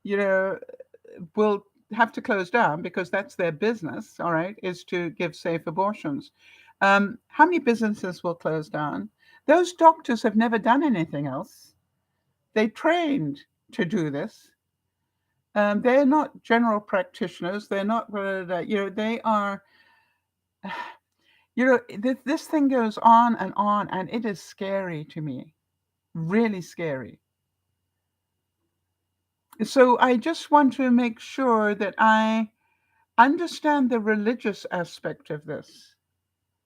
will have to close down because that's their business, all right, is to give safe abortions. How many businesses will close down? Those doctors have never done anything else. They trained to do this. They're not general practitioners. They're not, they are, this thing goes on, and it is scary to me, really scary. So I just want to make sure that I understand the religious aspect of this.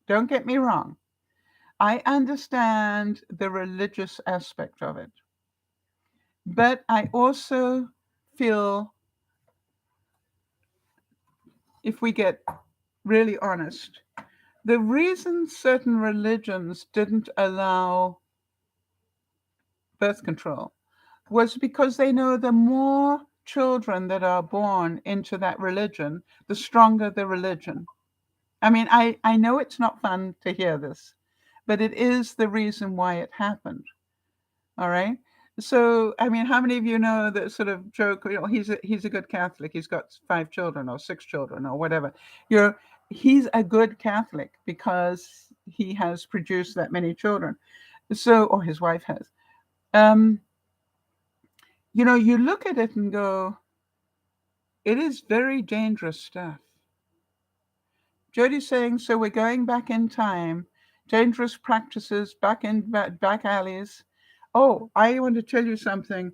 Don't get me wrong. I understand the religious aspect of it. But I also feel, if we get really honest, the reason certain religions didn't allow birth control was because they know the more children that are born into that religion, the stronger the religion. I mean, I know it's not fun to hear this, but it is the reason why it happened. All right. So, I mean, how many of you know the sort of joke, he's a good Catholic. He's got 5 children or 6 children or whatever. He's a good Catholic because he has produced that many children. So, or his wife has. You look at it and go, It is very dangerous stuff. Jody's saying, so we're going back in time, dangerous practices back in back alleys. Oh, I want to tell you something.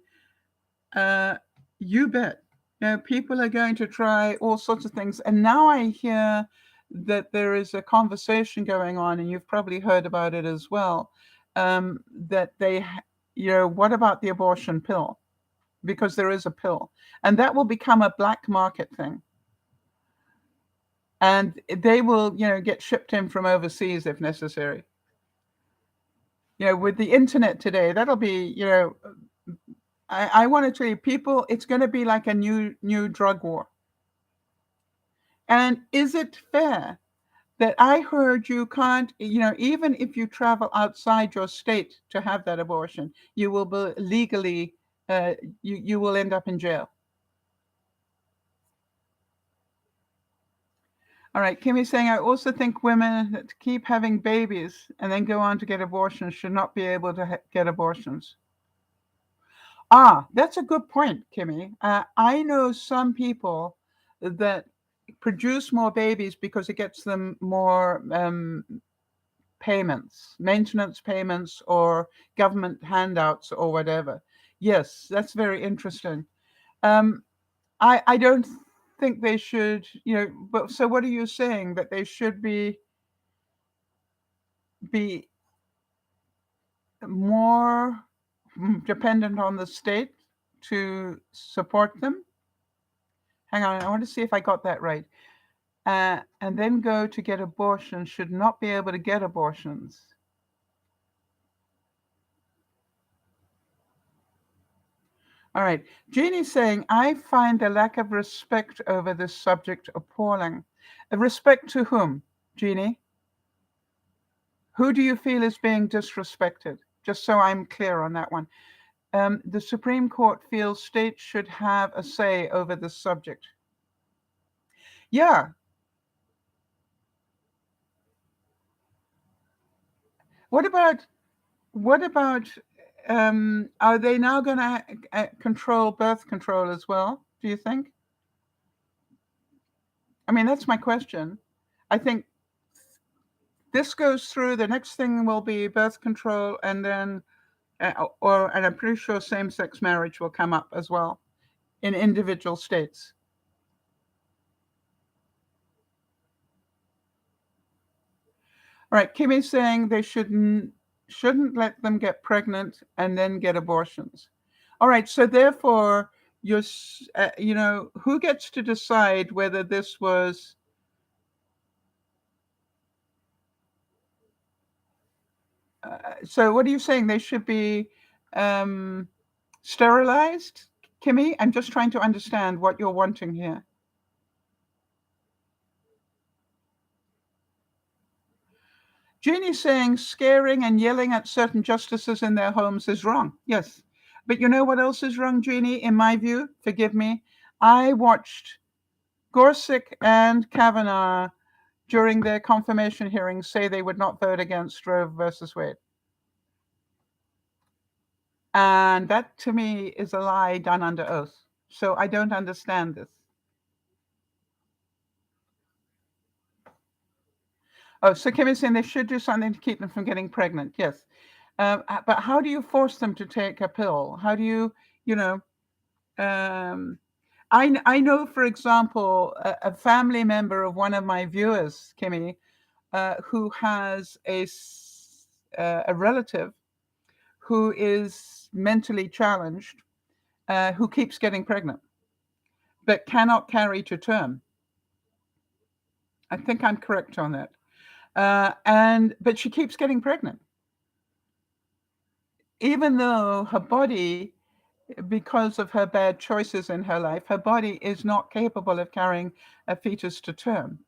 You bet. People are going to try all sorts of things. And now I hear that there is a conversation going on, and you've probably heard about it as well, that what about the abortion pill? Because there is a pill. And that will become a black market thing. And they will, get shipped in from overseas if necessary. With the internet today, that'll be, I want to tell you, people, it's going to be like a new drug war. And is it fair that I heard you can't, even if you travel outside your state to have that abortion, you will be legally, you will end up in jail. All right, Kimmy's saying, I also think women that keep having babies and then go on to get abortions should not be able to get abortions. That's a good point, Kimmy. I know some people that produce more babies because it gets them more payments, maintenance payments, or government handouts or whatever. Yes, that's very interesting. I don't think they should, but so what are you saying? That they should be more dependent on the state to support them? Hang on, I want to see if I got that right. And then go to get abortions should not be able to get abortions. All right. Jeannie's saying, I find the lack of respect over this subject appalling. Respect to whom, Jeannie? Who do you feel is being disrespected? Just so I'm clear on that one. The Supreme Court feels states should have a say over this subject. Yeah. What about are they now going to control birth control as well, do you think? I mean, that's my question. I think this goes through, the next thing will be birth control, and then, and I'm pretty sure same-sex marriage will come up as well in individual states. All right, Kimmy's saying they shouldn't let them get pregnant and then get abortions. All right, so therefore, who gets to decide whether this was so what are you saying? They should be sterilized, Kimmy? I'm just trying to understand what you're wanting here. Jeannie's saying scaring and yelling at certain justices in their homes is wrong. Yes. But you know what else is wrong, Jeannie, in my view? Forgive me. I watched Gorsuch and Kavanaugh during their confirmation hearings say they would not vote against Roe versus Wade. And that, to me, is a lie done under oath. So I don't understand this. Oh, so Kim is saying they should do something to keep them from getting pregnant. Yes. But how do you force them to take a pill? How do you, I know, for example, a family member of one of my viewers, Kimmy, who has a relative who is mentally challenged, who keeps getting pregnant, but cannot carry to term. I think I'm correct on that. But she keeps getting pregnant, even though her body, because of her bad choices in her life, her body is not capable of carrying a fetus to term.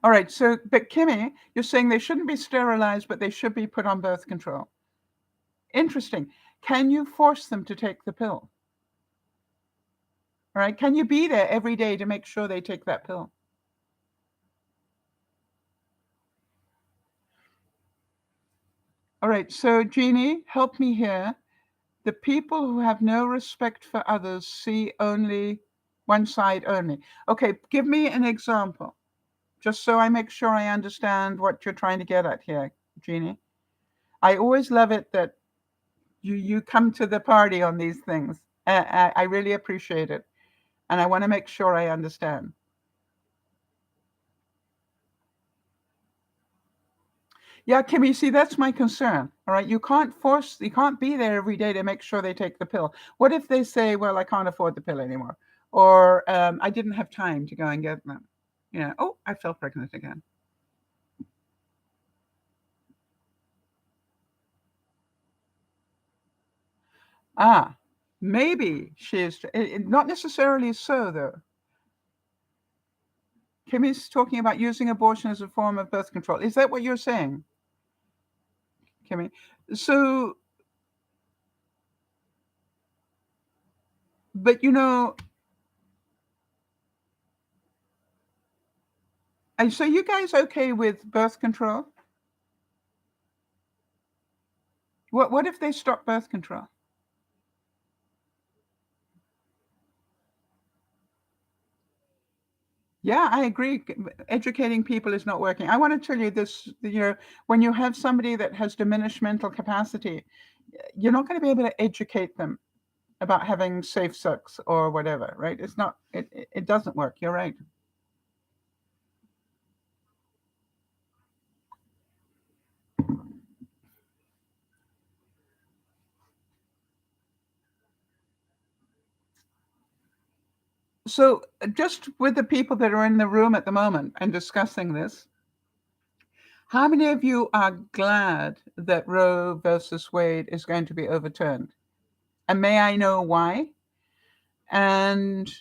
All right, so, but Kimmy, you're saying they shouldn't be sterilized, but they should be put on birth control. Interesting. Can you force them to take the pill? All right, can you be there every day to make sure they take that pill? All right, so Jeannie, help me here. The people who have no respect for others see only one side only. Okay, give me an example, just so I make sure I understand what you're trying to get at here, Jeannie. I always love it that you come to the party on these things. I really appreciate it, and I want to make sure I understand. Yeah, Kim, you see, that's my concern. All right, you can't be there every day to make sure they take the pill. What if they say, well, I can't afford the pill anymore, or I didn't have time to go and get them? Oh, I fell pregnant again. Ah, maybe she is, not necessarily so, though. Kimmy's talking about using abortion as a form of birth control. Is that what you're saying, Kimmy? So, but so you guys okay with birth control? What if they stop birth control? Yeah, I agree. Educating people is not working. I want to tell you this, when you have somebody that has diminished mental capacity, you're not going to be able to educate them about having safe sex or whatever, right? It doesn't work. You're right. So just with the people that are in the room at the moment and discussing this, how many of you are glad that Roe versus Wade is going to be overturned? And may I know why? And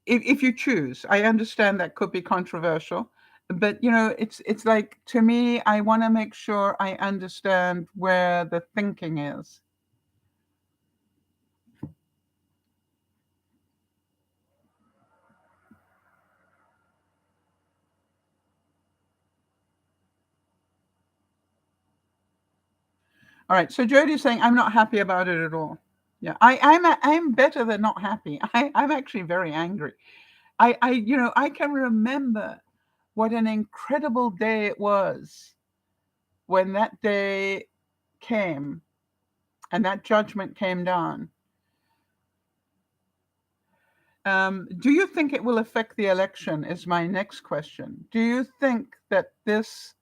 if you choose, I understand that could be controversial, but it's like, to me, I want to make sure I understand where the thinking is. All right, so Jody's saying I'm not happy about it at all. Yeah, I'm better than not happy. I'm actually very angry. I can remember what an incredible day it was when that day came and that judgment came down. Do you think it will affect the election is my next question. Do you think that this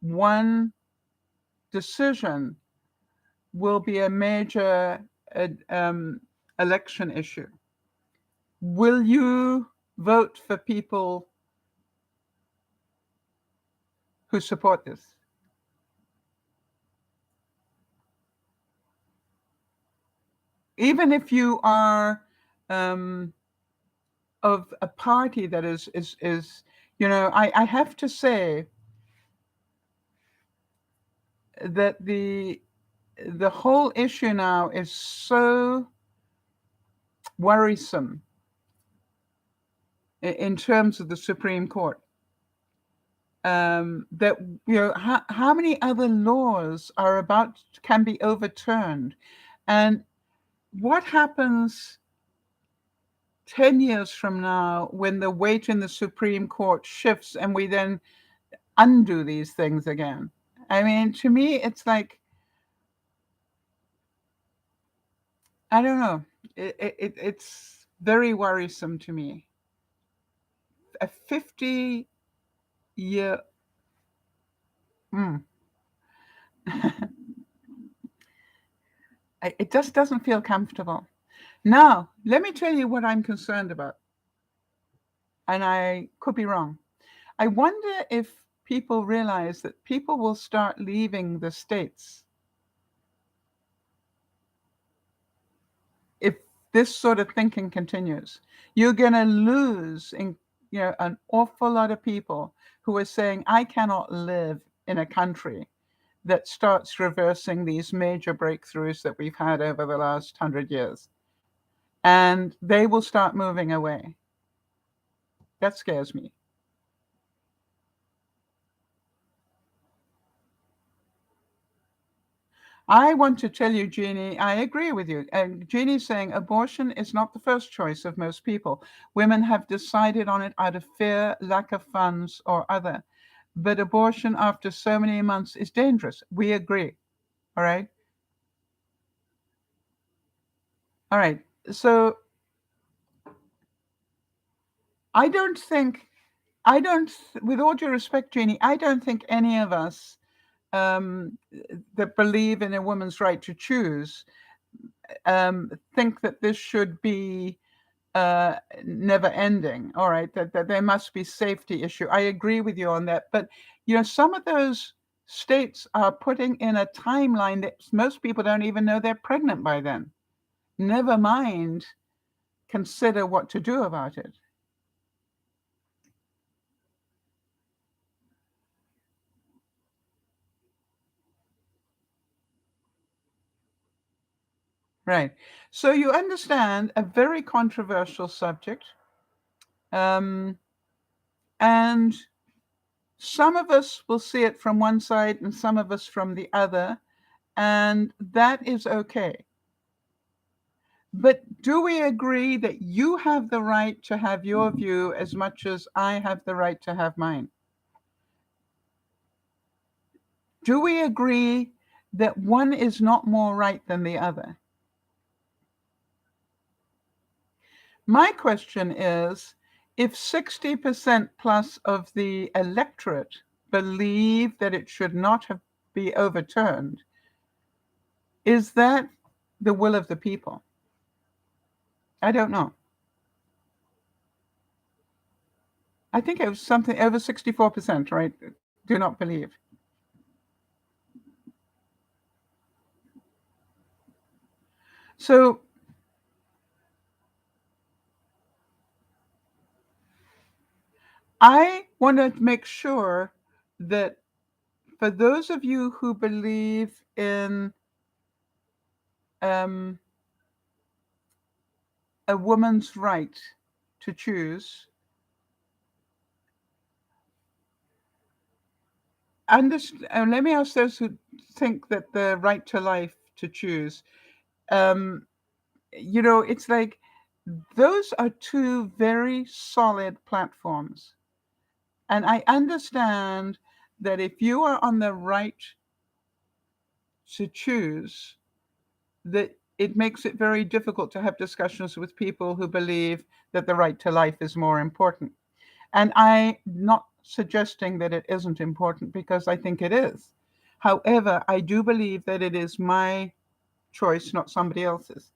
one decision will be a major election issue? Will you vote for people who support this? Even if you are of a party that is I have to say that the whole issue now is so worrisome in terms of the Supreme Court, that how many other laws can be overturned, and what happens 10 years from now when the weight in the Supreme Court shifts and we then undo these things again? I mean, to me, it's like, I don't know. It's very worrisome to me. A 50-year. Mm, it just doesn't feel comfortable. Now, let me tell you what I'm concerned about, and I could be wrong. I wonder if people realize that people will start leaving the states if this sort of thinking continues. You're going to lose an awful lot of people who are saying, I cannot live in a country that starts reversing these major breakthroughs that we've had over the last 100 years. And they will start moving away. That scares me. I want to tell you, Jeannie, I agree with you. And Jeannie's saying abortion is not the first choice of most people. Women have decided on it out of fear, lack of funds, or other. But abortion after so many months is dangerous. We agree. All right. All right. So I don't think, with all due respect, Jeannie, I don't think any of us that believe in a woman's right to choose think that this should be never ending. All right, that there must be safety issue. I agree with you on that. But some of those states are putting in a timeline that most people don't even know they're pregnant by then. Never mind consider what to do about it. Right. So you understand a very controversial subject. Um, and some of us will see it from one side and some of us from the other. And that is okay. But do we agree that you have the right to have your view as much as I have the right to have mine? Do we agree that one is not more right than the other? My question is, if 60% plus of the electorate believe that it should not have be overturned, is that the will of the people? I don't know. I think it was something over 64%, right? Do not believe. So I want to make sure that for those of you who believe in um, a woman's right to choose, let me ask those who think that the right to life to choose, um, it's like those are two very solid platforms. And I understand that if you are on the right to choose, that it makes it very difficult to have discussions with people who believe that the right to life is more important. And I'm not suggesting that it isn't important because I think it is. However, I do believe that it is my choice, not somebody else's.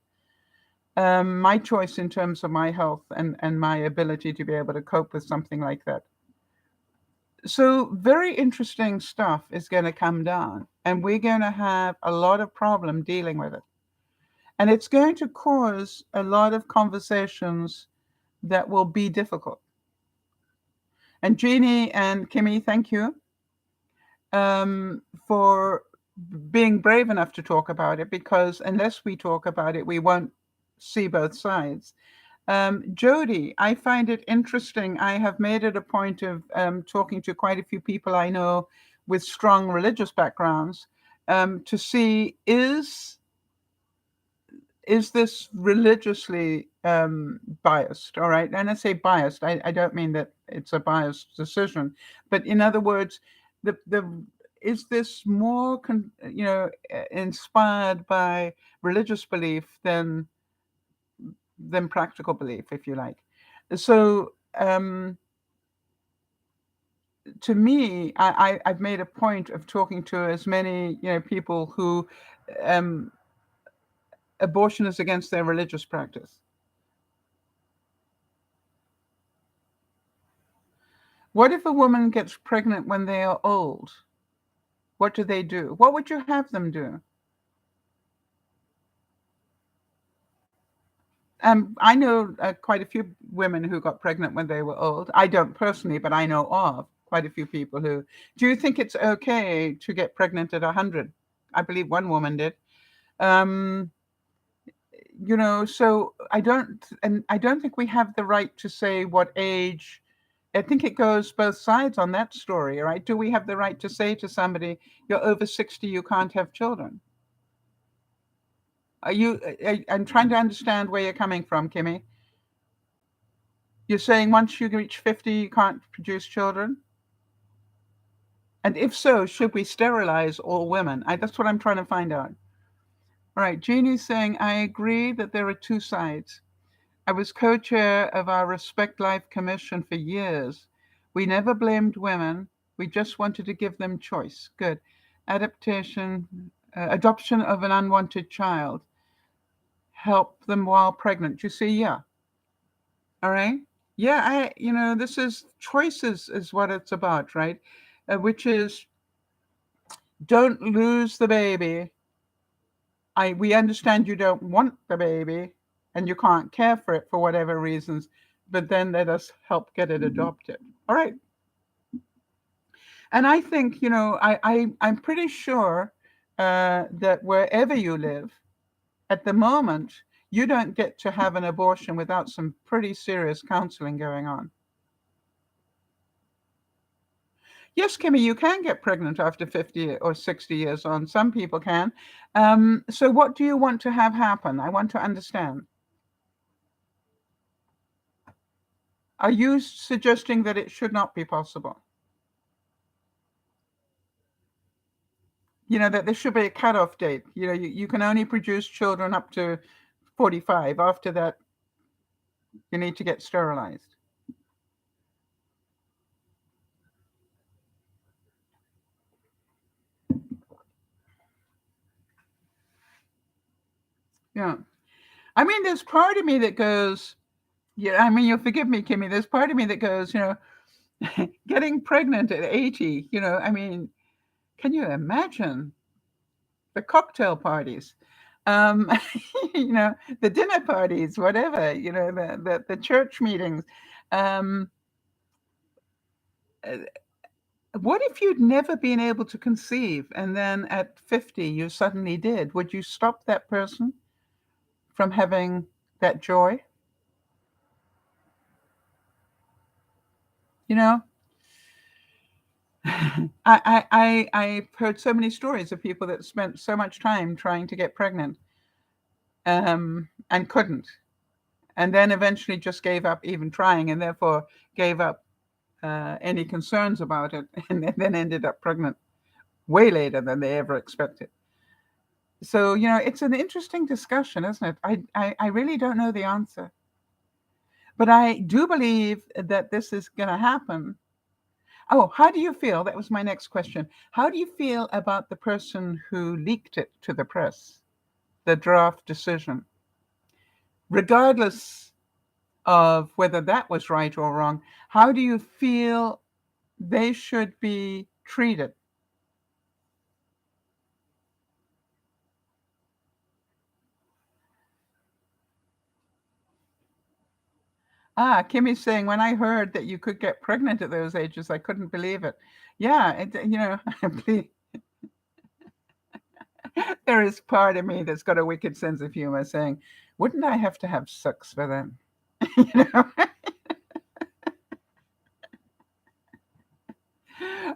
My choice in terms of my health and my ability to be able to cope with something like that. So very interesting stuff is going to come down, and we're going to have a lot of problem dealing with it. And it's going to cause a lot of conversations that will be difficult. And Jeannie and Kimmy, thank you for being brave enough to talk about it, because unless we talk about it, we won't see both sides. Jody, I find it interesting. I have made it a point of talking to quite a few people I know with strong religious backgrounds to see is this religiously biased? All right. And I say biased, I don't mean that it's a biased decision, but in other words, the is this more inspired by religious belief than practical belief, if you like? So to me, I've made a point of talking to as many people who abortion is against their religious practice. What if a woman gets pregnant when they are old? What do they do? What would you have them do? I know quite a few women who got pregnant when they were old. I don't personally, but I know of quite a few people who. Do you think it's okay to get pregnant at 100? I believe one woman did. Um, so I don't think we have the right to say what age. I think it goes both sides on that story, right? Do we have the right to say to somebody, you're over 60, you can't have children? I'm trying to understand where you're coming from, Kimmy. You're saying once you reach 50, you can't produce children? And if so, should we sterilize all women? That's what I'm trying to find out. All right, Jeannie's saying, I agree that there are two sides. I was co-chair of our Respect Life Commission for years. We never blamed women. We just wanted to give them choice. Good. Adoption of an unwanted child. Help them while pregnant. You see, yeah. All right. Yeah, this is choices is what it's about, right? Which is don't lose the baby. We understand you don't want the baby and you can't care for it for whatever reasons, but then let us help get it adopted. All right. And I think, I'm pretty sure that wherever you live, at the moment, you don't get to have an abortion without some pretty serious counseling going on. Yes, Kimmy, you can get pregnant after 50 or 60 years on. Some people can. So what do you want to have happen? I want to understand. Are you suggesting that it should not be possible? That there should be a cutoff date. You can only produce children up to 45. After that, you need to get sterilized. Yeah. I mean, there's part of me that goes, you'll forgive me, Kimmy. There's part of me that goes, getting pregnant at 80, can you imagine the cocktail parties? The dinner parties, whatever, the church meetings. What if you'd never been able to conceive and then at 50 you suddenly did? Would you stop that person from having that joy? I've heard so many stories of people that spent so much time trying to get pregnant and couldn't, and then eventually just gave up even trying, and therefore gave up any concerns about it, and then ended up pregnant way later than they ever expected. So, it's an interesting discussion, isn't it? I really don't know the answer. But I do believe that this is going to happen. Oh, how do you feel? That was my next question. How do you feel about the person who leaked it to the press, the draft decision? Regardless of whether that was right or wrong, how do you feel they should be treated? Kimmy's saying, when I heard that you could get pregnant at those ages, I couldn't believe it. Yeah, there is part of me that's got a wicked sense of humor saying, wouldn't I have to have sex for them?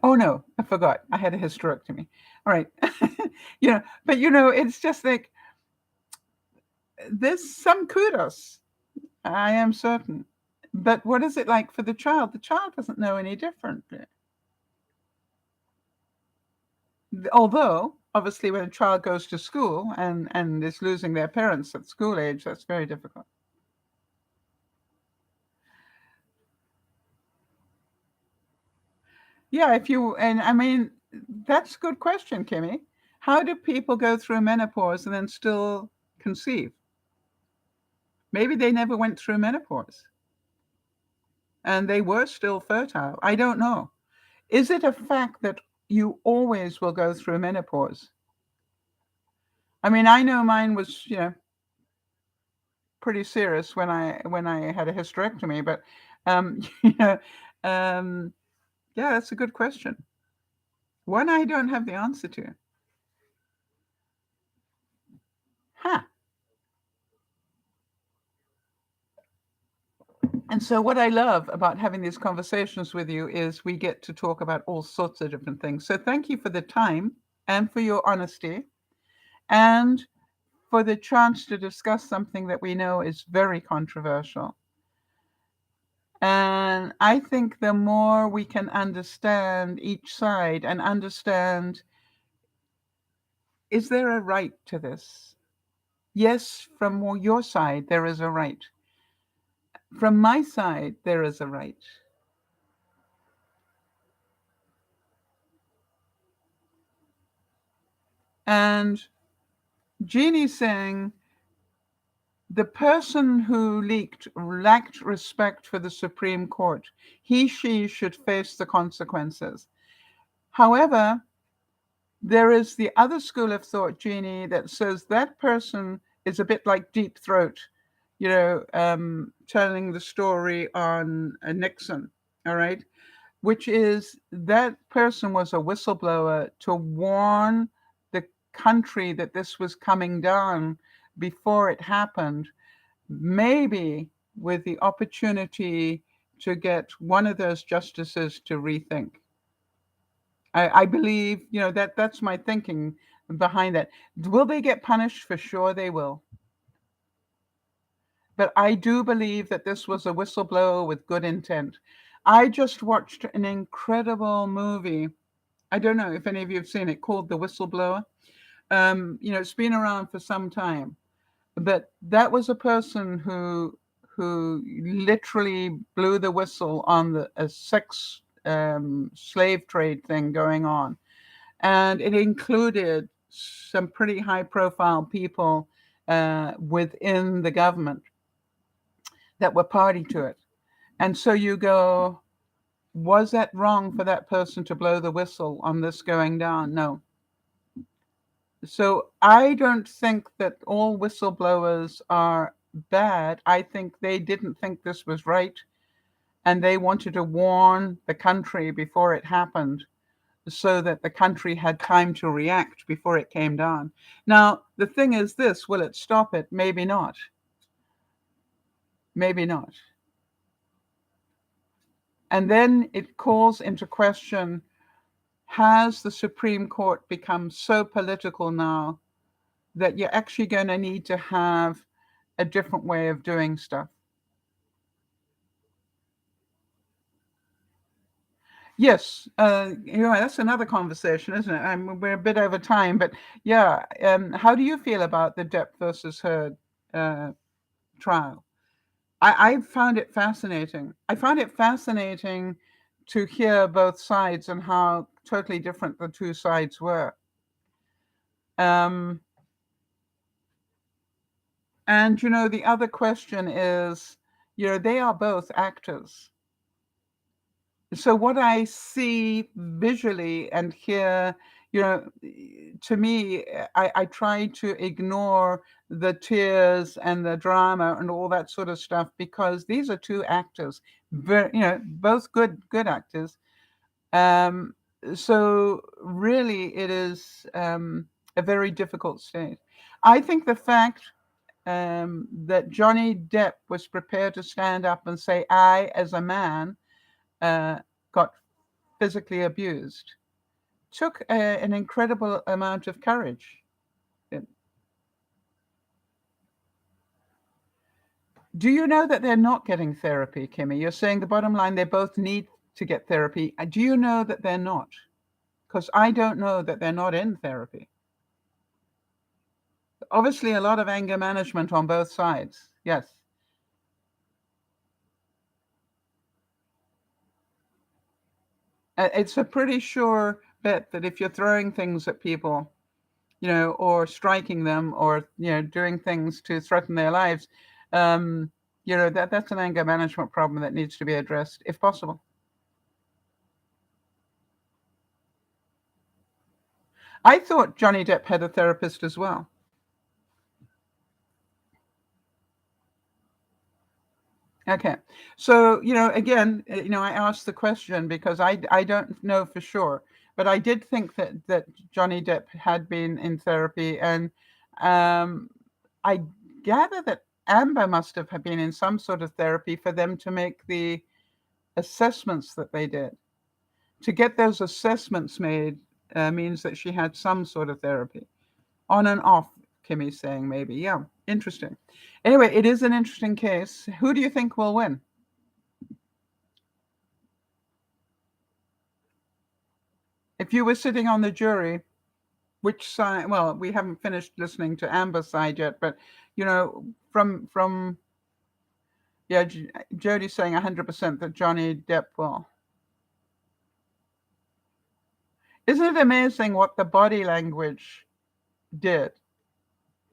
Oh, no, I forgot. I had a hysterectomy. All right. But it's just like, there's some kudos. I am certain. But what is it like for the child? The child doesn't know any different. Although, obviously, when a child goes to school and is losing their parents at school age, that's very difficult. Yeah, that's a good question, Kimmy. How do people go through menopause and then still conceive? Maybe they never went through menopause and they were still fertile. I don't know. Is it a fact that you always will go through menopause? I know mine was, pretty serious when I had a hysterectomy, but yeah, that's a good question. One I don't have the answer to. Huh. And so what I love about having these conversations with you is we get to talk about all sorts of different things. So thank you for the time and for your honesty. And for the chance to discuss something that we know is very controversial. And I think the more we can understand each side and understand, is there a right to this? Yes, from your side, there is a right. From my side, there is a right. And Jeannie's saying the person who leaked lacked respect for the Supreme Court. She should face the consequences. However, there is the other school of thought, Jeannie, that says that person is a bit like Deep Throat, telling the story on Nixon, all right? Which is that person was a whistleblower to warn the country that this was coming down before it happened, maybe with the opportunity to get one of those justices to rethink. I believe, that's my thinking behind that. Will they get punished? For sure they will. But I do believe that this was a whistleblower with good intent. I just watched an incredible movie. I don't know if any of you have seen it, called The Whistleblower. It's been around for some time. But that was a person who literally blew the whistle on a sex slave trade thing going on. And it included some pretty high-profile people within the government that were party to it. And so you go, was that wrong for that person to blow the whistle on this going down? No. So I don't think that all whistleblowers are bad. I think they didn't think this was right, and they wanted to warn the country before it happened so that the country had time to react before it came down. Now, the thing is this, will it stop it? Maybe not. Maybe not. And then it calls into question, has the Supreme Court become so political now that you're actually going to need to have a different way of doing stuff? Yes, that's another conversation, isn't it? We're a bit over time, but yeah. How do you feel about the Depp versus Heard trial? I found it fascinating. I found it fascinating to hear both sides and how totally different the two sides were. And the other question is, they are both actors. So what I see visually and hear, to me, I try to ignore the tears and the drama and all that sort of stuff, because these are two actors, both good actors. So really, it is a very difficult state. I think the fact that Johnny Depp was prepared to stand up and say, I, as a man, got physically abused, took an incredible amount of courage. Do you know that they're not getting therapy, Kimmy? You're saying the bottom line, they both need to get therapy. Do you know that they're not? Because I don't know that they're not in therapy. Obviously, a lot of anger management on both sides. Yes. It's a pretty sure bet that if you're throwing things at people, or striking them, or, doing things to threaten their lives, that's an anger management problem that needs to be addressed, if possible. I thought Johnny Depp had a therapist as well. Okay. So, again, I asked the question because I don't know for sure, but I did think that Johnny Depp had been in therapy, and I gather that Amber must have been in some sort of therapy for them to make the assessments that they did. To get those assessments made means that she had some sort of therapy, on and off, Kimmy's saying maybe. Yeah, interesting. Anyway, it is an interesting case. Who do you think will win? If you were sitting on the jury, which side? Well, we haven't finished listening to Amber's side yet, but from yeah, Jody's saying 100% that Johnny Depp will. Isn't it amazing what the body language did?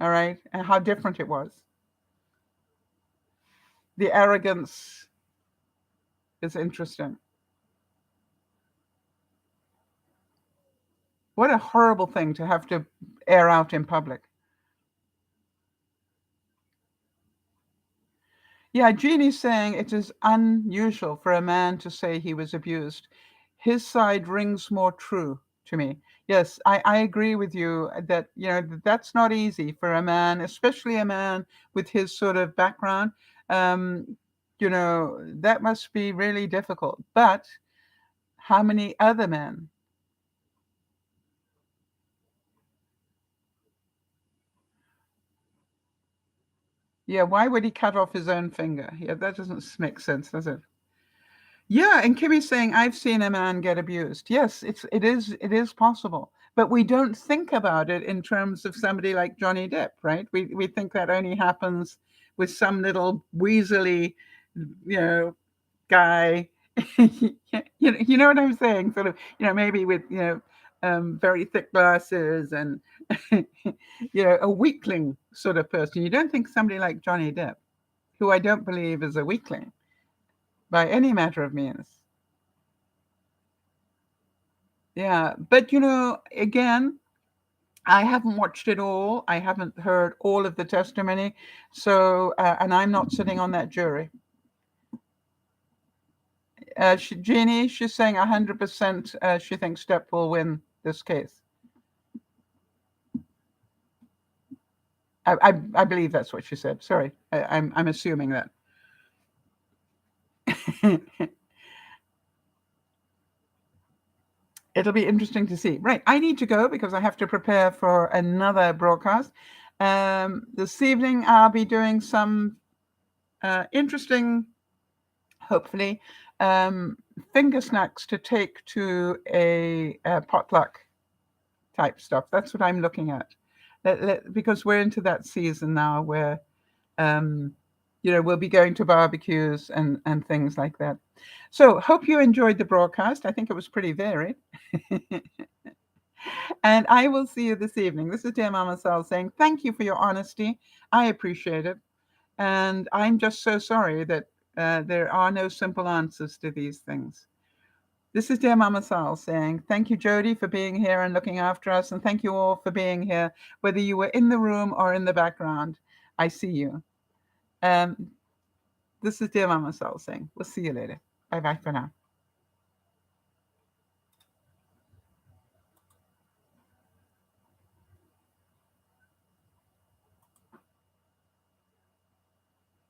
All right, and how different it was. The arrogance is interesting. What a horrible thing to have to air out in public. Yeah, Jeannie's saying it is unusual for a man to say he was abused. His side rings more true to me. Yes, I agree with you that, that's not easy for a man, especially a man with his sort of background. That must be really difficult. But how many other men? Yeah, why would he cut off his own finger? Yeah, that doesn't make sense, does it? Yeah, and Kimmy's saying I've seen a man get abused. Yes, it is possible, but we don't think about it in terms of somebody like Johnny Depp, right? We think that only happens with some little weaselly, guy. You know what I'm saying? Sort of, maybe with very thick glasses and a weakling sort of person. You don't think somebody like Johnny Depp, who I don't believe is a weakling by any matter of means. Yeah, but again, I haven't watched it all. I haven't heard all of the testimony. So, and I'm not sitting on that jury. Jeannie, she's saying 100% she thinks Depp will win this case. I believe that's what she said. Sorry, I'm assuming that. It'll be interesting to see. Right, I need to go because I have to prepare for another broadcast. This evening, I'll be doing some interesting, hopefully, finger snacks to take to a potluck type stuff. That's what I'm looking at. Because we're into that season now where, we'll be going to barbecues and things like that. So hope you enjoyed the broadcast. I think it was pretty varied. And I will see you this evening. This is DearMamaSal saying thank you for your honesty. I appreciate it. And I'm just so sorry that there are no simple answers to these things. This is DearMamaSal saying thank you, Jody, for being here and looking after us. And thank you all for being here, whether you were in the room or in the background. I see you. This is DearMamaSal saying we'll see you later. Bye-bye for now.